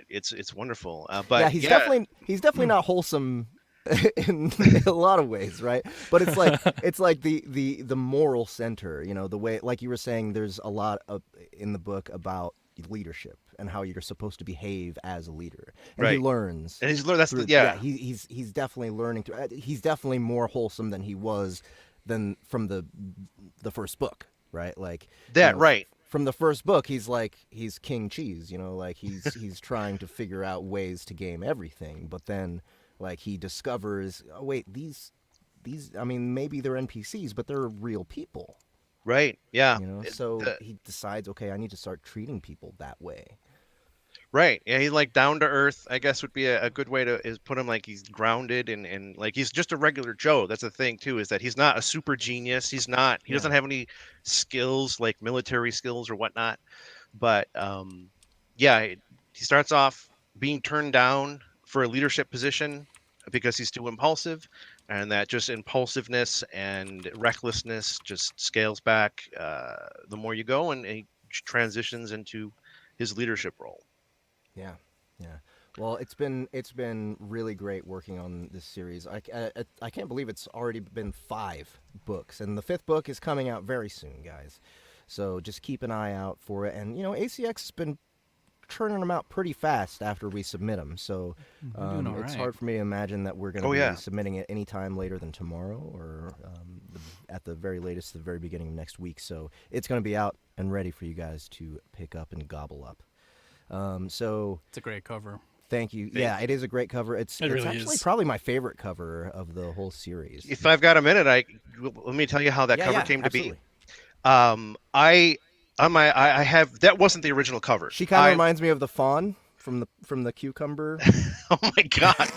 it's wonderful. But yeah, he's definitely not wholesome in a lot of ways, right? But it's like the moral center, the way, like you were saying, there's a lot in the book about leadership and how you're supposed to behave as a leader, and he learns. And he's learned he's definitely learning to. He's definitely more wholesome than he was from the first book, right? Like that, right? From the first book, he's King Cheese, like he's trying to figure out ways to game everything, but then, like, he discovers, oh wait, these I mean, maybe they're NPCs, but they're real people. Right. Yeah. So he decides, okay, I need to start treating people that way. Right. Yeah, he's like down to earth, I guess would be a good way to put him. Like, he's grounded and like he's just a regular Joe. That's the thing too, is that he's not a super genius. He doesn't have any skills, like military skills or whatnot. But he starts off being turned down for a leadership position because he's too impulsive, and that just impulsiveness and recklessness just scales back the more you go, and he transitions into his leadership role. Yeah. Well, it's been really great working on this series. I can't believe it's already been 5 books, and the 5th book is coming out very soon, guys. So just keep an eye out for it. And ACX has been churning them out pretty fast after we submit them. So it's hard for me to imagine that we're going to be submitting it anytime later than tomorrow, or at the very latest, the very beginning of next week. So it's going to be out and ready for you guys to pick up and gobble up. So it's a great cover. Thank you. Yeah, it is a great cover. It's really actually is. probably my favorite cover of the whole series. If I've got a minute, let me tell you how that cover came to absolutely. be. I have, that wasn't the original cover. She kind of reminds me of the fawn from the cucumber. Oh my god.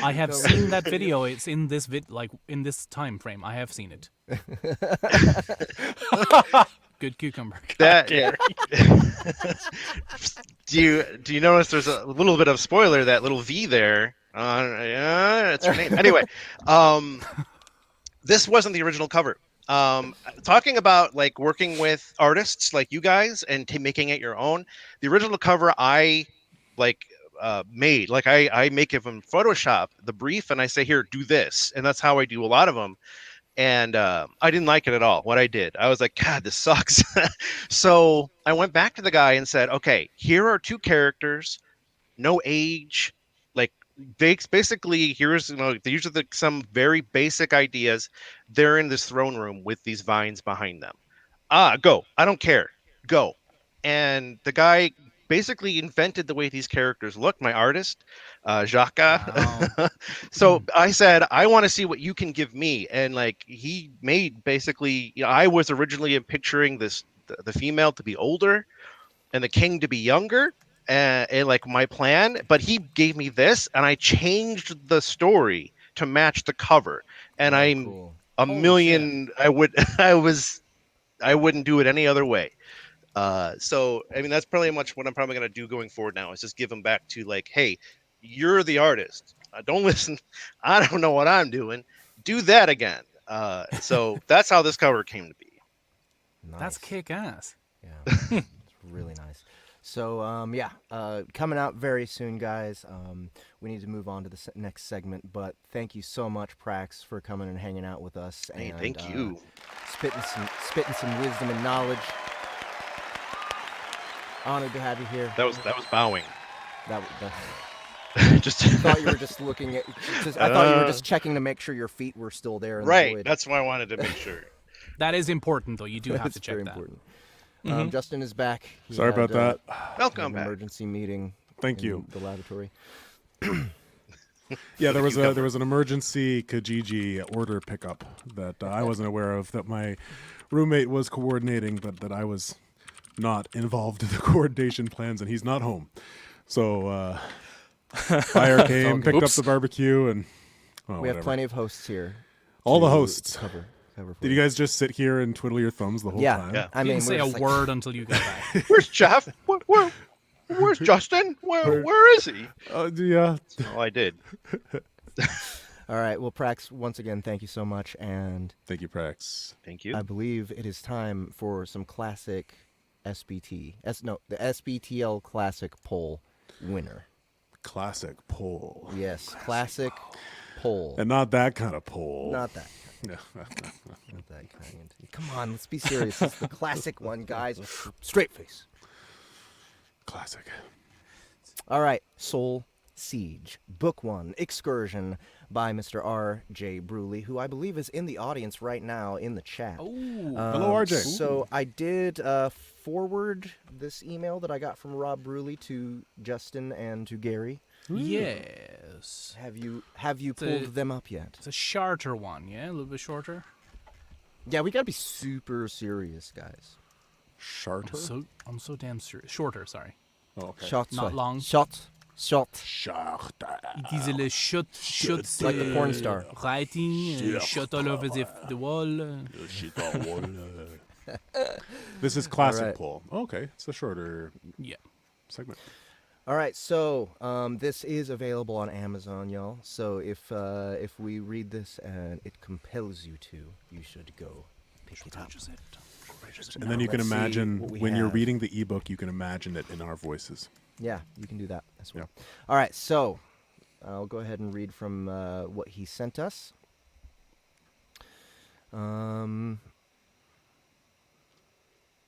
I have seen that video. It's in this in this time frame. I have seen it. Good cucumber. That do you notice there's a little bit of spoiler, that little V there? It's her name. Anyway, this wasn't the original cover. Talking about like working with artists like you guys and making it your own. The original cover I made, like I make it from Photoshop, the brief, and I say, here, do this, and that's how I do a lot of them. And I didn't like it at all, what I did. I was like, God, this sucks. So I went back to the guy and said, okay, here are 2 characters, no age, like basically here's these are some very basic ideas. They're in this throne room with these vines behind them. Go. I don't care. Go. And the guy basically invented the way these characters look, my artist, Jacques. Wow. So I said, I want to see what you can give me. And like, he made basically, I was originally picturing the female to be older and the king to be younger, and like my plan, but he gave me this, and I changed the story to match the cover. And Cool. a million, I wouldn't do it any other way. So, I mean, that's pretty much what I'm probably going to do going forward now, is just give them back to like, hey, you're the artist. Don't listen. I don't know what I'm doing. Do that again. So that's how this cover came to be. Nice. That's kick-ass. Yeah, it's really nice. So, coming out very soon, guys. We need to move on to the next segment, but thank you so much, Prax, for coming and hanging out with us. Hey, and, thank you. Spitting some wisdom and knowledge. Honored to have you here. That was bowing. That Just I thought you were just looking at. I thought you were just checking to make sure your feet were still there. In the right. void. That's why I wanted to make sure. That is important, though. You do have That's to check very that. important. Justin is back. He Sorry had, about that. Welcome an back. emergency meeting. Thank in you. The laboratory. Yeah, there was an emergency Kijiji order pickup that I wasn't aware of, that my roommate was coordinating, but that I was not involved in the coordination plans, and he's not home. So fire came, picked up the barbecue, and We whatever. have plenty of hosts here. All the to hosts. Cover for Did you guys just sit here and twiddle your thumbs the whole time? Yeah. I You mean, didn't say we're a just like- word until you got back. Where's Jeff? Where's Justin? Where is he? Yeah. Oh, I did. All right. Well, Prax, once again, thank you so much, and Thank you, Prax. Thank you. I believe it is time for some classic the SBTL classic poll winner. Classic poll. Yes, classic poll. And not that kind of poll. Not that. No. Not that kind. Come on, let's be serious. It's the classic one, guys. Straight face. Classic. All right, Soul Siege, Book 1, Excursion by Mr. R.J. Bruley, who I believe is in the audience right now in the chat. Hello, RJ. So I did forward this email that I got from Rob Bruley to Justin and to Gary. Yes. Have you pulled them up yet? It's a shorter one, yeah? A little bit shorter. Yeah, we gotta be super serious, guys. Charter? I'm so damn serious. Shorter, sorry. Oh, okay. Shot, Not long. Shot. Charter. It is a shot, like the porn star. Writing, shot all over the wall. This is classic All right. poll. Okay, it's a shorter Yeah. segment. All right, so this is available on Amazon, y'all. So if we read this and it compels you to, you should go pick it up. And then you can Let's see imagine, what we when you're have. reading the ebook, you can imagine it in our voices. Yeah, you can do that as well. All right, so I'll go ahead and read from what he sent us. All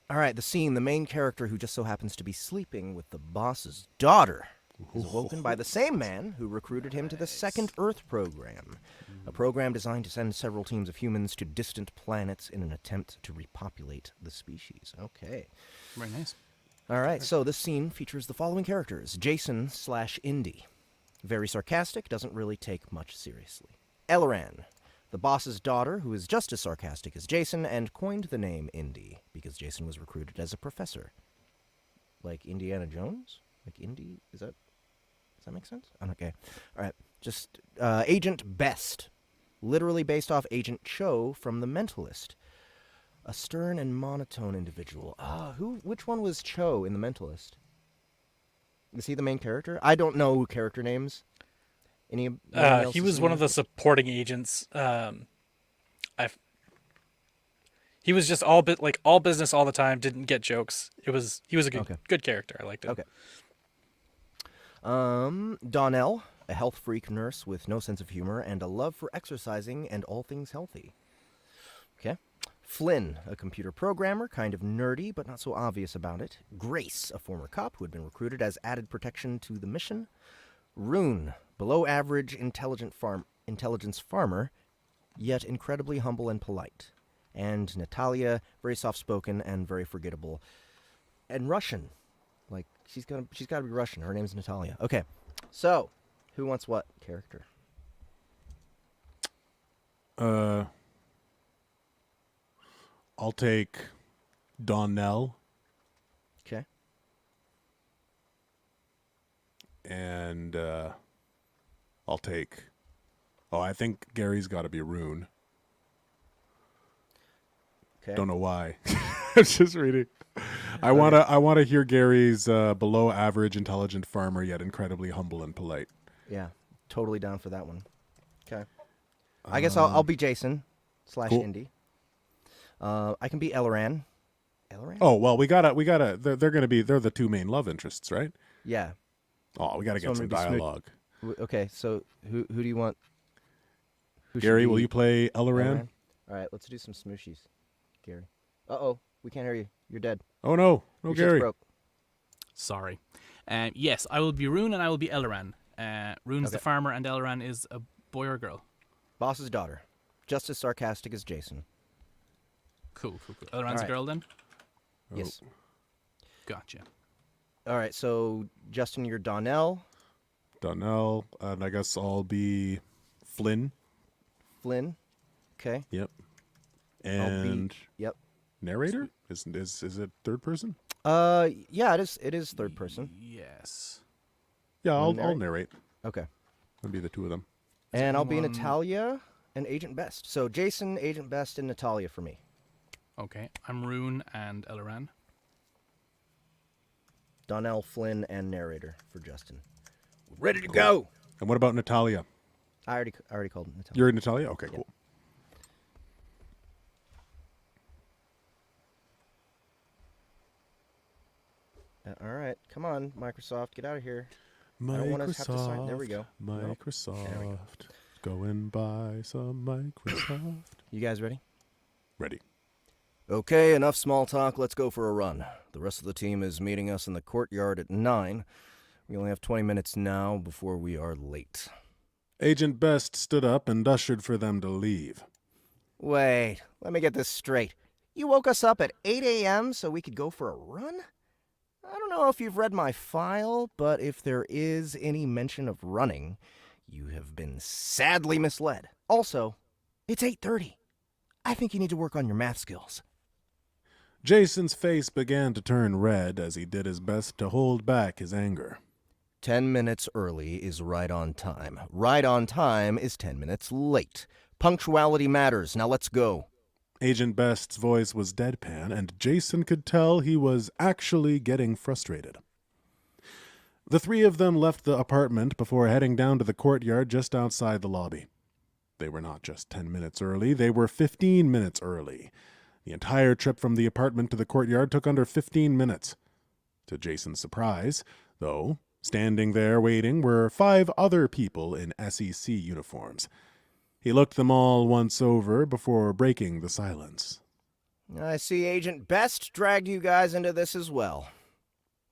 right, the scene. The main character, who just so happens to be sleeping with the boss's daughter, is awoken by the same man who recruited him to the Second Earth program, a program designed to send several teams of humans to distant planets in an attempt to repopulate the species. Okay. Very nice. All right, so this scene features the following characters. Jason/Indy. Very sarcastic, doesn't really take much seriously. Elran, the boss's daughter, who is just as sarcastic as Jason, and coined the name Indy because Jason was recruited as a professor. Like Indiana Jones? Like Indy? Does that make sense? Okay. All right. Just Agent Best, literally based off Agent Cho from The Mentalist. A stern and monotone individual. Which one was Cho in The Mentalist? Is he the main character? I don't know character names. He was one of the supporting agents. He was just all business all the time. Didn't get jokes. He was a good character. I liked it. Okay. Donnell, a health freak nurse with no sense of humor and a love for exercising and all things healthy. Okay. Flynn, a computer programmer, kind of nerdy but not so obvious about it. Grace, a former cop who had been recruited as added protection to the mission. Rune, below average intelligence farmer, yet incredibly humble and polite. And Natalia, very soft-spoken and very forgettable. And Russian. Like, she's got to be Russian. Her name's Natalia. Okay, so, who wants what character? I'll take Donnell. Okay. And I'll take... I think Gary's got to be Rune. Okay. Don't know why. I'm just reading. I want to hear Gary's below average intelligent farmer, yet incredibly humble and polite. Yeah, totally down for that one. Okay. I guess I'll be Jason / Cool. Indy. I can be Elran. Elran? Oh, well, we gotta. They're the two main love interests, right? Yeah. Oh, we gotta So get I'm some gonna be dialogue. Okay, so who do you want? Who should Gary, be will you play Elran? All right, let's do some smooshies. Gary. Uh-oh, we can't hear you. You're dead. Oh, no. No, Your shit's Gary. broke. Sorry. Yes, I will be Rune and I will be Elran. Rune's the Okay. farmer, and Elran is a boy or a girl. Boss's daughter. Just as sarcastic as Jason. Cool. Elran's a Alright. girl then? Yes. Gotcha. All right, so Justin, you're Donnell. Donnell, and I guess I'll be Flynn. Flynn. Okay. Yep. I'll And be. Yep. narrator? Is it third person? Yeah, it is third person. Yes. Yeah, I'll narrate? narrate. Okay. I'll be the two of them. And I'll be anyone- Natalia and Agent Best. So Jason, Agent Best, and Natalia for me. Okay. I'm Rune and Elran. Donnell, Flynn, and narrator for Justin. Ready to go. And what about Natalia? I already called Natalia. You're Natalia? Okay, cool. All right, come on, Microsoft, get out of here. I don't want us to have to sign. There we go. Nope. Microsoft. Go and buy some Microsoft. You guys ready? Ready. Okay, enough small talk. Let's go for a run. The rest of the team is meeting us in the courtyard at 9. We only have 20 minutes now before we are late. Agent Best stood up and ushered for them to leave. Wait, let me get this straight. You woke us up at 8 a.m. so we could go for a run? I don't know if you've read my file, but if there is any mention of running, you have been sadly misled. Also, it's 8:30. I think you need to work on your math skills. Jason's face began to turn red as he did his best to hold back his anger. 10 minutes early is right on time. Right on time is 10 minutes late. Punctuality matters. Now let's go. Agent Best's voice was deadpan, and Jason could tell he was actually getting frustrated. The three of them left the apartment before heading down to the courtyard just outside the lobby. They were not just 10 minutes early, they were 15 minutes early. The entire trip from the apartment to the courtyard took under 15 minutes. To Jason's surprise, though, standing there waiting were 5 other people in SEC uniforms. He looked them all once over before breaking the silence. I see Agent Best dragged you guys into this as well.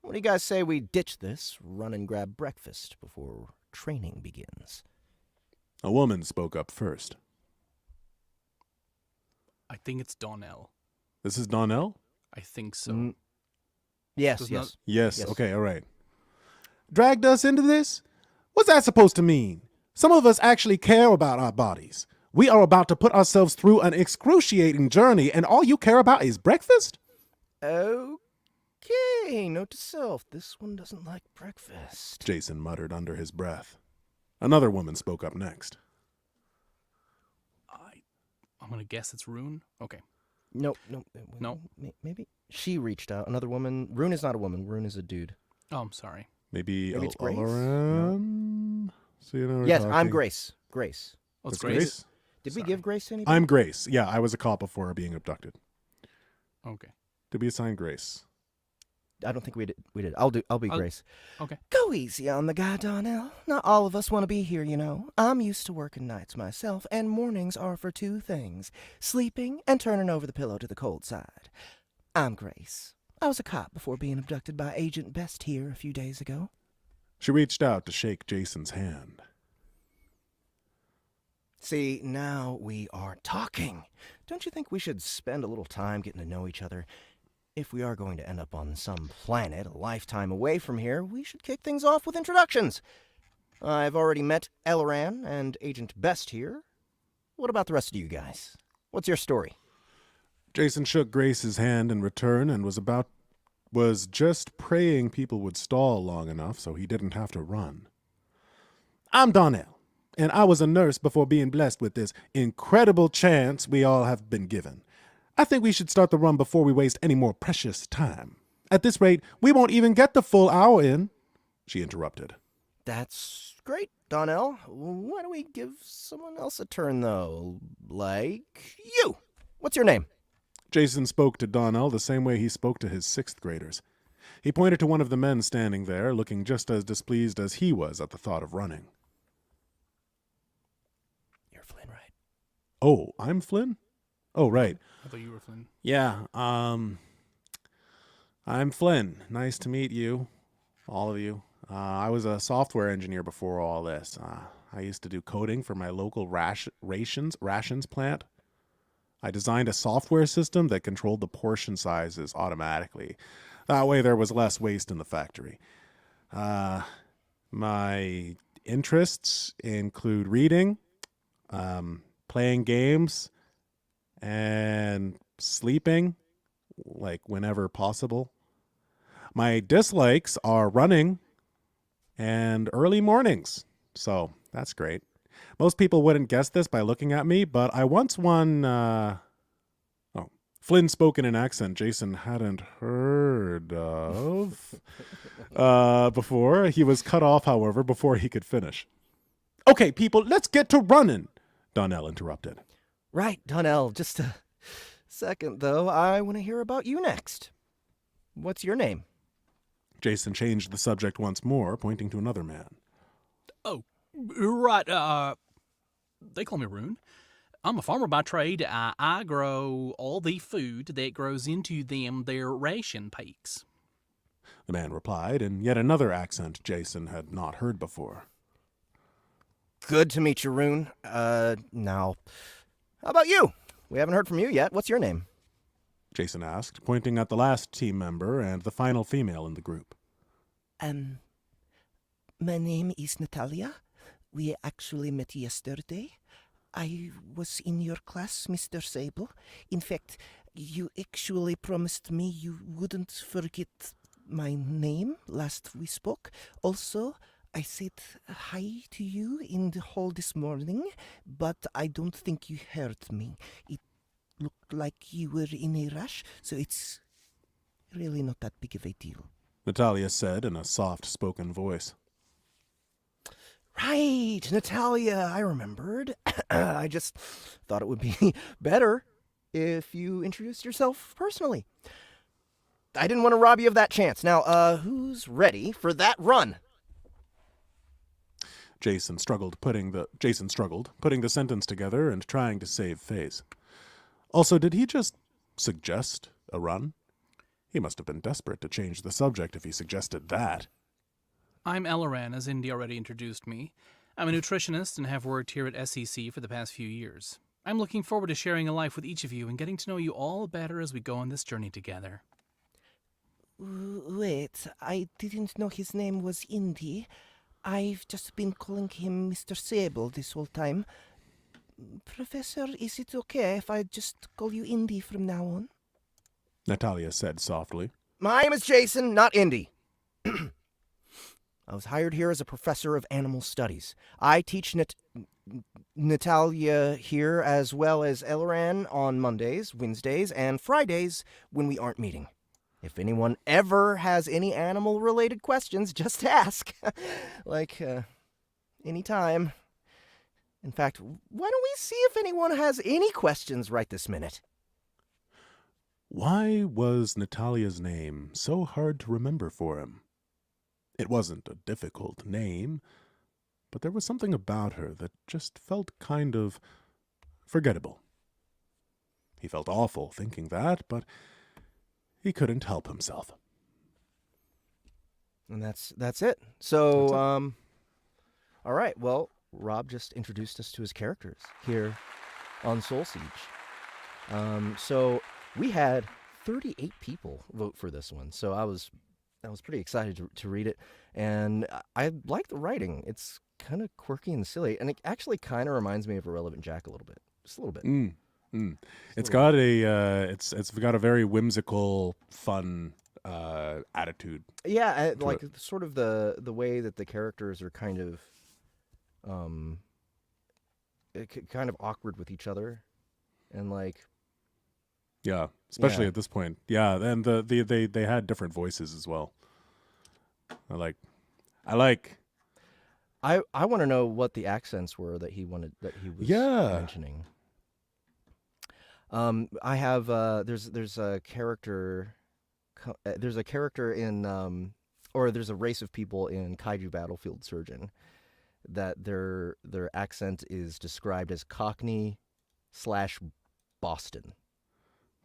What do you guys say we ditch this, run and grab breakfast before training begins? A woman spoke up first. I think it's Donnell. This is Donnell? I think so. Yes, Does yes. not- Yes, Yes. okay, all right. Dragged us into this? What's that supposed to mean? Some of us actually care about our bodies. We are about to put ourselves through an excruciating journey, and all you care about is breakfast? Okay, note to self, this one doesn't like breakfast. Jason muttered under his breath. Another woman spoke up next. I'm going to guess it's Rune. Okay. No. Maybe she reached out. Another woman. Rune is not a woman. Rune is a dude. Oh, I'm sorry. Maybe Maybe it's Grace? Alaran? So you know we're Yes, I'm talking. Grace. Grace. Oh, it's It's Grace? Did we Sorry. give Grace to anybody? I'm Grace. Yeah, I was a cop before being abducted. Okay. To be assigned Grace. I don't think we did. I'll be I'll- Grace. Okay. Go easy on the guy, Donnell. Not all of us want to be here, you know. I'm used to working nights myself, and mornings are for 2 things: sleeping and turning over the pillow to the cold side. I'm Grace. I was a cop before being abducted by Agent Best here a few days ago. She reached out to shake Jason's hand. See, now we are talking. Don't you think we should spend a little time getting to know each other? If we are going to end up on some planet a lifetime away from here, we should kick things off with introductions. I've already met Elran and Agent Best here. What about the rest of you guys? What's your story? Jason shook Grace's hand in return and was just praying people would stall long enough so he didn't have to run. I'm Donnell, and I was a nurse before being blessed with this incredible chance we all have been given. I think we should start the run before we waste any more precious time. At this rate, we won't even get the full hour in, she interrupted. That's great, Donnell. Why don't we give someone else a turn, though? Like you. What's your name? Jason spoke to Donnell the same way he spoke to his 6th graders. He pointed to one of the men standing there, looking just as displeased as he was at the thought of running. You're Flynn, right? Oh, I'm Flynn? Oh, right. I thought you were Flynn. Yeah, I'm Flynn. Nice to meet you, all of you. I was a software engineer before all this. I used to do coding for my local rations plant. I designed a software system that controlled the portion sizes automatically. That way there was less waste in the factory. My interests include reading, playing games, and sleeping, like whenever possible. My dislikes are running and early mornings, so that's great. Most people wouldn't guess this by looking at me, but I once won... Flynn spoke in an accent Jason hadn't heard of before. He was cut off, however, before he could finish. Okay, people, let's get to running, Donnell interrupted. Right, Donnell. Just a second, though. I want to hear about you next. What's your name? Jason changed the subject once more, pointing to another man. Oh, right. They call me Rune. I'm a farmer by trade. I grow all the food that grows into their ration peaks. The man replied in yet another accent Jason had not heard before. Good to meet you, Rune. Now, how about you? We haven't heard from you yet. What's your name? Jason asked, pointing at the last team member and the final female in the group. My name is Natalia. We actually met yesterday. I was in your class, Mr. Sable. In fact, you actually promised me you wouldn't forget my name last we spoke. Also, I said hi to you in the hall this morning, but I don't think you heard me. It looked like you were in a rush, so it's really not that big of a deal. Natalia said in a soft-spoken voice. Right, Natalia, I remembered. I just thought it would be better if you introduced yourself personally. I didn't want to rob you of that chance. Now, who's ready for that run? Jason struggled putting the sentence together and trying to save face. Also, did he just suggest a run? He must have been desperate to change the subject if he suggested that. I'm Elleran, as Indy already introduced me. I'm a nutritionist and have worked here at SEC for the past few years. I'm looking forward to sharing a life with each of you and getting to know you all better as we go on this journey together. Wait, I didn't know his name was Indy. I've just been calling him Mr. Sable this whole time. Professor, is it okay if I just call you Indy from now on? Natalia said softly. My name is Jason, not Indy. I was hired here as a professor of animal studies. I teach Natalia here as well as Elleran on Mondays, Wednesdays, and Fridays when we aren't meeting. If anyone ever has any animal-related questions, just ask. Anytime. In fact, why don't we see if anyone has any questions right this minute? Why was Natalia's name so hard to remember for him? It wasn't a difficult name, but there was something about her that just felt kind of forgettable. He felt awful thinking that, but he couldn't help himself. And that's it. So, all right, well, Rob just introduced us to his characters here on Soul Siege. So we had 38 people vote for this one, so I was pretty excited to read it, and I like the writing. It's kind of quirky and silly, and it actually kind of reminds me of Irrelevant Jack a little bit, just a little bit. It's got it's got a very whimsical, fun attitude. Yeah, like sort of the way that the characters are kind of awkward with each other, and like. Yeah, especially at this point. Yeah, and they had different voices as well. I want to know what the accents were that he was mentioning. I have there's a character in or there's a race of people in Kaiju Battlefield Surgeon that their accent is described as Cockney/Boston.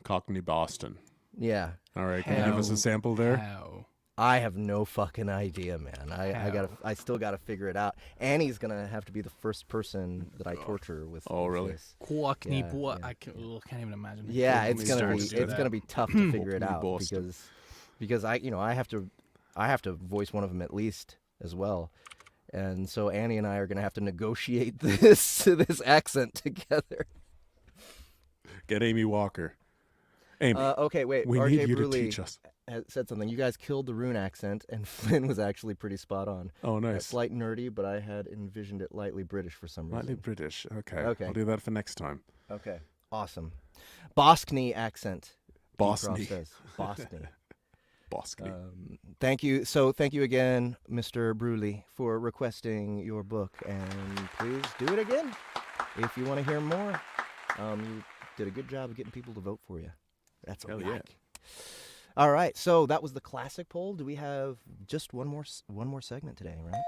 Cockney Boston. Yeah. All right, can you give us a sample there? How? I have no fucking idea, man. I still gotta figure it out. Annie's gonna have to be the first person that I torture with. Oh, with really? this. Quackney Yeah, boy. yeah. I can't even imagine. Yeah, Let it's me gonna start be to it's that. gonna be tough to figure it Hope me out Boston. because I have to voice one of them at least as well, and so Annie and I are gonna have to negotiate this accent together. Get Amy Walker. Amy, Okay, wait. we RJ need you to Bruley teach us. had said something. You guys killed the rune accent, and Flynn was actually pretty spot on. Oh, nice. Slight nerdy, but I had envisioned it lightly British for some reason. Lightly British. Okay. Okay. I'll do that for next time. Okay, awesome. Boscony accent. Bosny. DeProf says. Boscony. Bosky. Thank you. So thank you again, Mr. Bruley, for requesting your book, and please do it again if you want to hear more. You did a good job of getting people to vote for you. That's a Hell yeah. like. All right, so that was the classic poll. Do we have just one more segment today, right?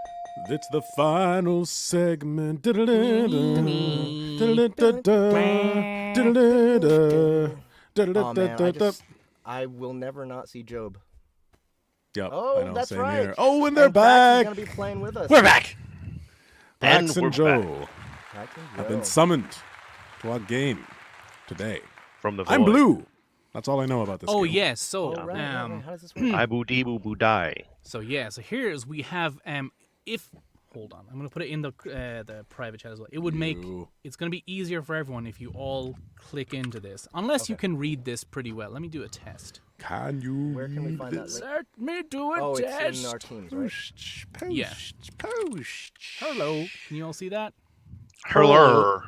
It's the final segment. Da-da-da-da. Da-da-da-da. Oh man, I will never not see Job. Yep, Oh, I know, that's same right. here. Oh, and they're Prax is back. gonna be playing with us. We're back. And Prax we're and Joe back. Prax and have Joe. been summoned to our game today. From the I'm void. blue. That's all I know about this Oh game. yes. So Oh, right. How does this work? Ibu Dibu Budai. So here's we have if hold on, I'm gonna put it in the private chat as well. It would make it's gonna be easier for everyone if you all click into this, unless you can read this pretty well. Let me do a test. Can you Where can we find that link? Let me do a Oh, test. it's in our teams, right? Yeah. Post. Hello. Can you all see that? Hurler.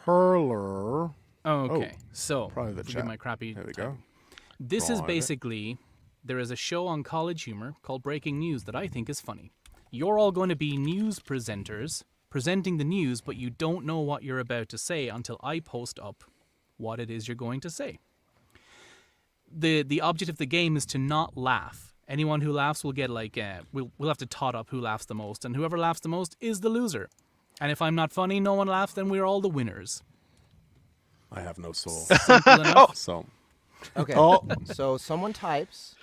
Hurler. Okay. So private forgive chat. my crappy. There we type. go. This is Private. basically there is a show on College Humor called Breaking News that I think is funny. You're all going to be news presenters presenting the news, but you don't know what you're about to say until I post up what it is you're going to say. The object of the game is to not laugh. Anyone who laughs will get we'll have to tot up who laughs the most, and whoever laughs the most is the loser. And if I'm not funny, no one laughs, then we're all the winners. I have no soul. Simple enough. So, Okay. Oh. So someone types.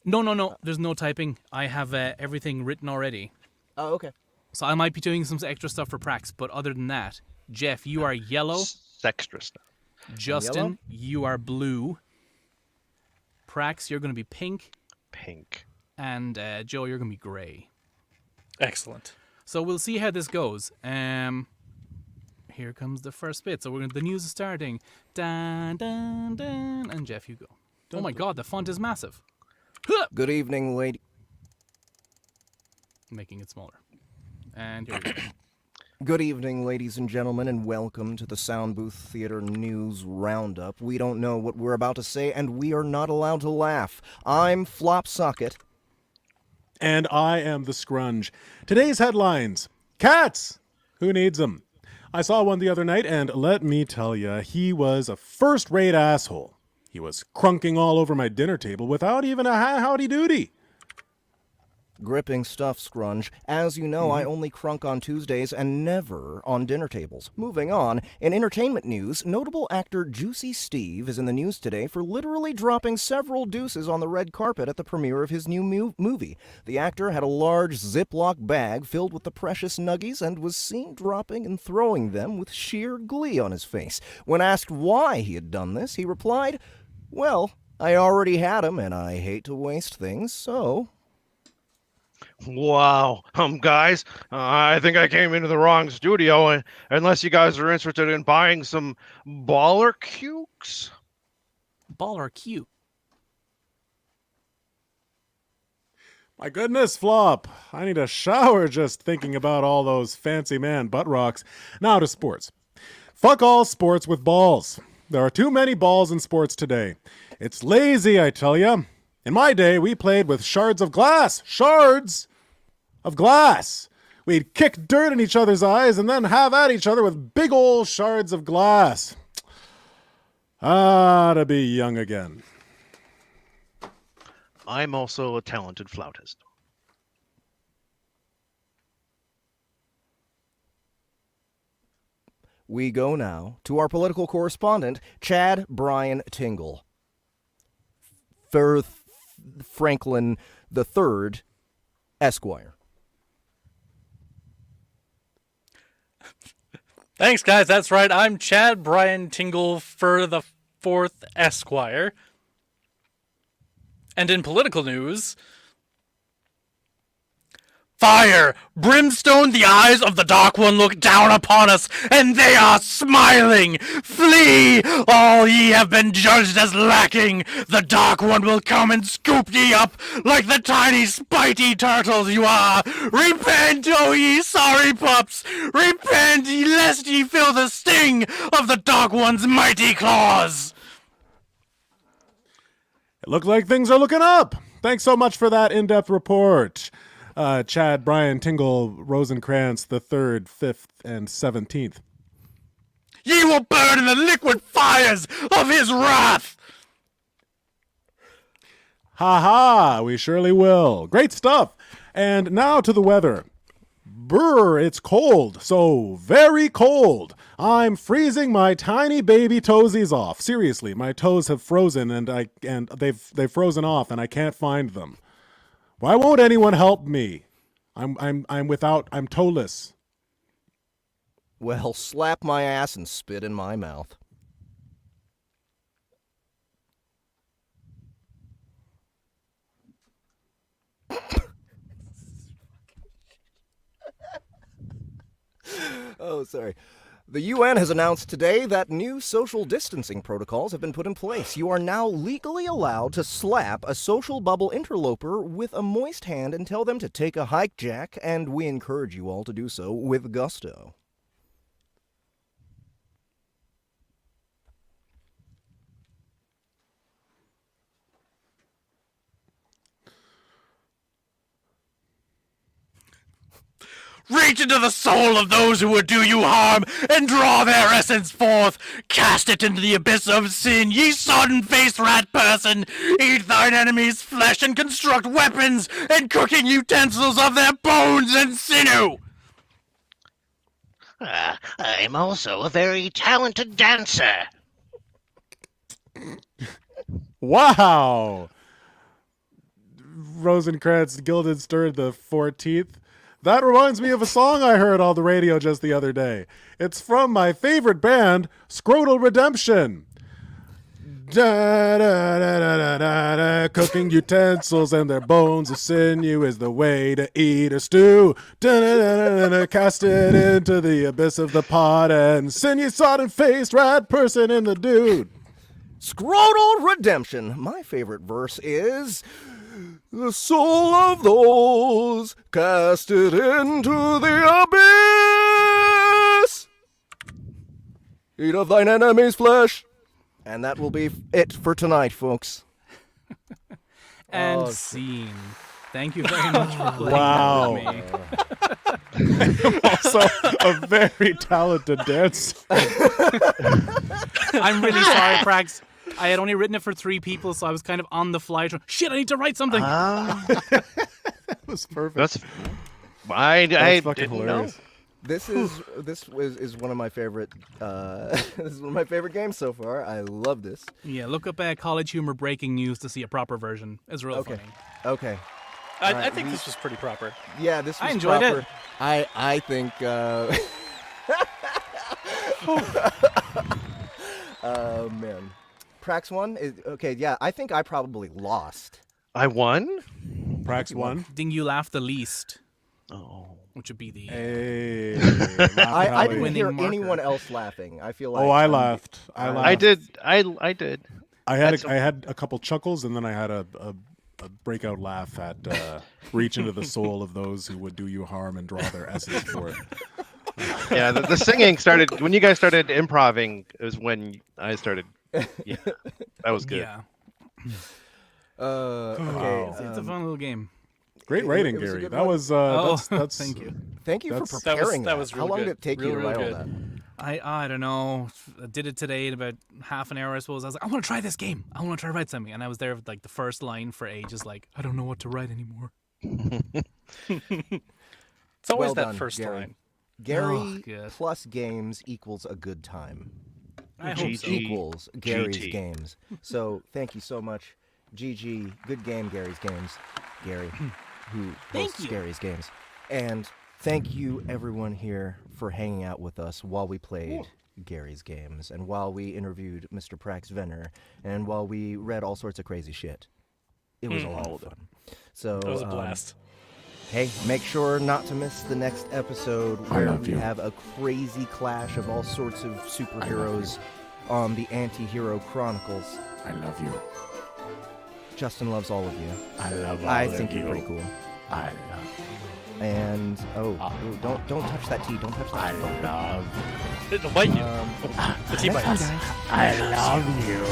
No. There's no typing. I have everything written already. Oh, okay. So I might be doing some extra stuff for Prax, but other than that, Jeff, you are yellow. Extra stuff. Justin, you are blue. Prax, you're going to be pink. Pink. And Joe, you're going to be gray. Excellent. So we'll see how this goes. Here comes the first bit. So the news is starting. Dun, dun, dun. And Jeff, you go. Oh my God, the font is massive. Good evening, lady. Making it smaller. And here we go. Good evening, ladies and gentlemen, and welcome to the Soundbooth Theater News Roundup. We don't know what we're about to say, and we are not allowed to laugh. I'm Flop Socket. and I am the Scrunge. Today's headlines: cats. Who needs them? I saw one the other night, and let me tell you, he was a first-rate asshole. He was crunking all over my dinner table without even a howdy-doody. Gripping stuff, Scrunge. As you know, I only crunk on Tuesdays and never on dinner tables. Moving on, in entertainment news, notable actor Juicy Steve is in the news today for literally dropping several deuces on the red carpet at the premiere of his new movie. The actor had a large Ziploc bag filled with the precious nuggies and was seen dropping and throwing them with sheer glee on his face. When asked why he had done this, he replied, "Well, I already had 'em and I hate to waste things, so..." Wow, guys, I think I came into the wrong studio. Unless you guys are interested in buying some baller cukes. Baller cute. My goodness, Flop. I need a shower just thinking about all those fancy man butt rocks. Now to sports. Fuck all sports with balls. There are too many balls in sports today. It's lazy, I tell ya. In my day, we played with shards of glass. Shards of glass. We'd kick dirt in each other's eyes and then have at each other with big old shards of glass. Ah, to be young again. I'm also a talented flautist. We go now to our political correspondent, Chad Brian Tingle. Franklin III, Esquire. Thanks, guys. That's right. I'm Chad Brian Tingle for the 4th Esquire. And in political news, fire! Brimstone, the eyes of the Dark One look down upon us, and they are smiling! Flee! All ye have been judged as lacking! The Dark One will come and scoop ye up like the tiny spitey turtles you are! Repent, O ye sorry pups! Repent, lest ye feel the sting of the Dark One's mighty claws! It looked like things are looking up. Thanks so much for that in-depth report. Chad, Brian, Tingle, Rosencrantz, the 3rd, 5th, and 17th. Ye will burn in the liquid fires of his wrath! Ha ha, we surely will. Great stuff. And now to the weather. Brr, it's cold, so very cold. I'm freezing my tiny baby toesies off. Seriously, my toes have frozen and they've frozen off and I can't find them. Why won't anyone help me? I'm toeless. Well, slap my ass and spit in my mouth. Oh, sorry. The UN has announced today that new social distancing protocols have been put in place. You are now legally allowed to slap a social bubble interloper with a moist hand and tell them to take a hike, Jack, and we encourage you all to do so with gusto. Reach into the soul of those who would do you harm, and draw their essence forth. Cast it into the abyss of sin, ye sodden-faced rat person. Eat thine enemy's flesh and construct weapons and cooking utensils of their bones and sinew. I'm also a very talented dancer. Wow! Rosencrantz, Guildenstern the 14th. That reminds me of a song I heard on the radio just the other day. It's from my favorite band, Scrotal Redemption. Da, da, da, da, da, da, da. Cooking utensils and their bones of sinew is the way to eat a stew. Da, da, da, da, da, da. Cast it into the abyss of the pot and send you sodden-faced rat person in the dude. Scrotal Redemption. My favorite verse is... The soul of those cast it into the abyss. Eat of thine enemy's flesh. And that will be it for tonight, folks. And scene. Thank you very much for playing Wow. that with me. Also, a very talented dancer. I'm really sorry, Prax. I had only written it for 3 people, so I was kind of on the fly. Shit, I need to write something. That was perfect. That's I That's fucking didn't hilarious. This is one of my favorite. This is one of my favorite games so far. I love this. Yeah, look up College Humor Breaking News to see a proper version. It's really Okay. funny. Okay. I think this was pretty proper. Yeah, this was I enjoyed proper. it. I think. Oh man, Prax won. Okay, yeah, I think I probably lost. I won? Prax won. Ding you laugh the least, Oh. which would be the... Hey, I didn't Winning hear marker. anyone else laughing. I feel like. I laughed. I laughed. I did. I did. I had a couple chuckles, and then I had a breakout laugh at reach into the soul of those who would do you harm and draw their essence for it. Yeah, the singing started when you guys started improvising. It was when I started. Yeah, that was good. Yeah, Okay. Wow. it's a fun little game. Great It rating, was a Gary. good That one. was Thank you. Thank you for That's- preparing that was How really long good. did it take you to Really, write really all that? I don't know. I did it today in about half an hour, I suppose. I was like, I want to try this game. I want to try to write something. And I was there with like the first line for ages, like, I don't know what to write anymore. It's always Well that done, first Gary. line. Gary good. plus games equals a good time. I hope so. GG. Equals Gary's GT. games. So thank you so much. GG, good game, Gary's Games. Gary, who Thank hosts you. Gary's Games. And thank you, everyone here, for hanging out with us while we played Gary's Games, and while we interviewed Mr. Prax Venter, and while we read all sorts of crazy shit. It was a lot of fun. So, It was a blast. Hey, make sure not to miss the next episode where we have a crazy clash of all sorts of superheroes on the Anti-Hero Chronicles. I love you. Justin loves all of you. I love all I of think you. you're pretty cool. I love you. And don't touch that tea. Don't touch that. I love It'll bite you. The tea next bites. time, guys. I love you.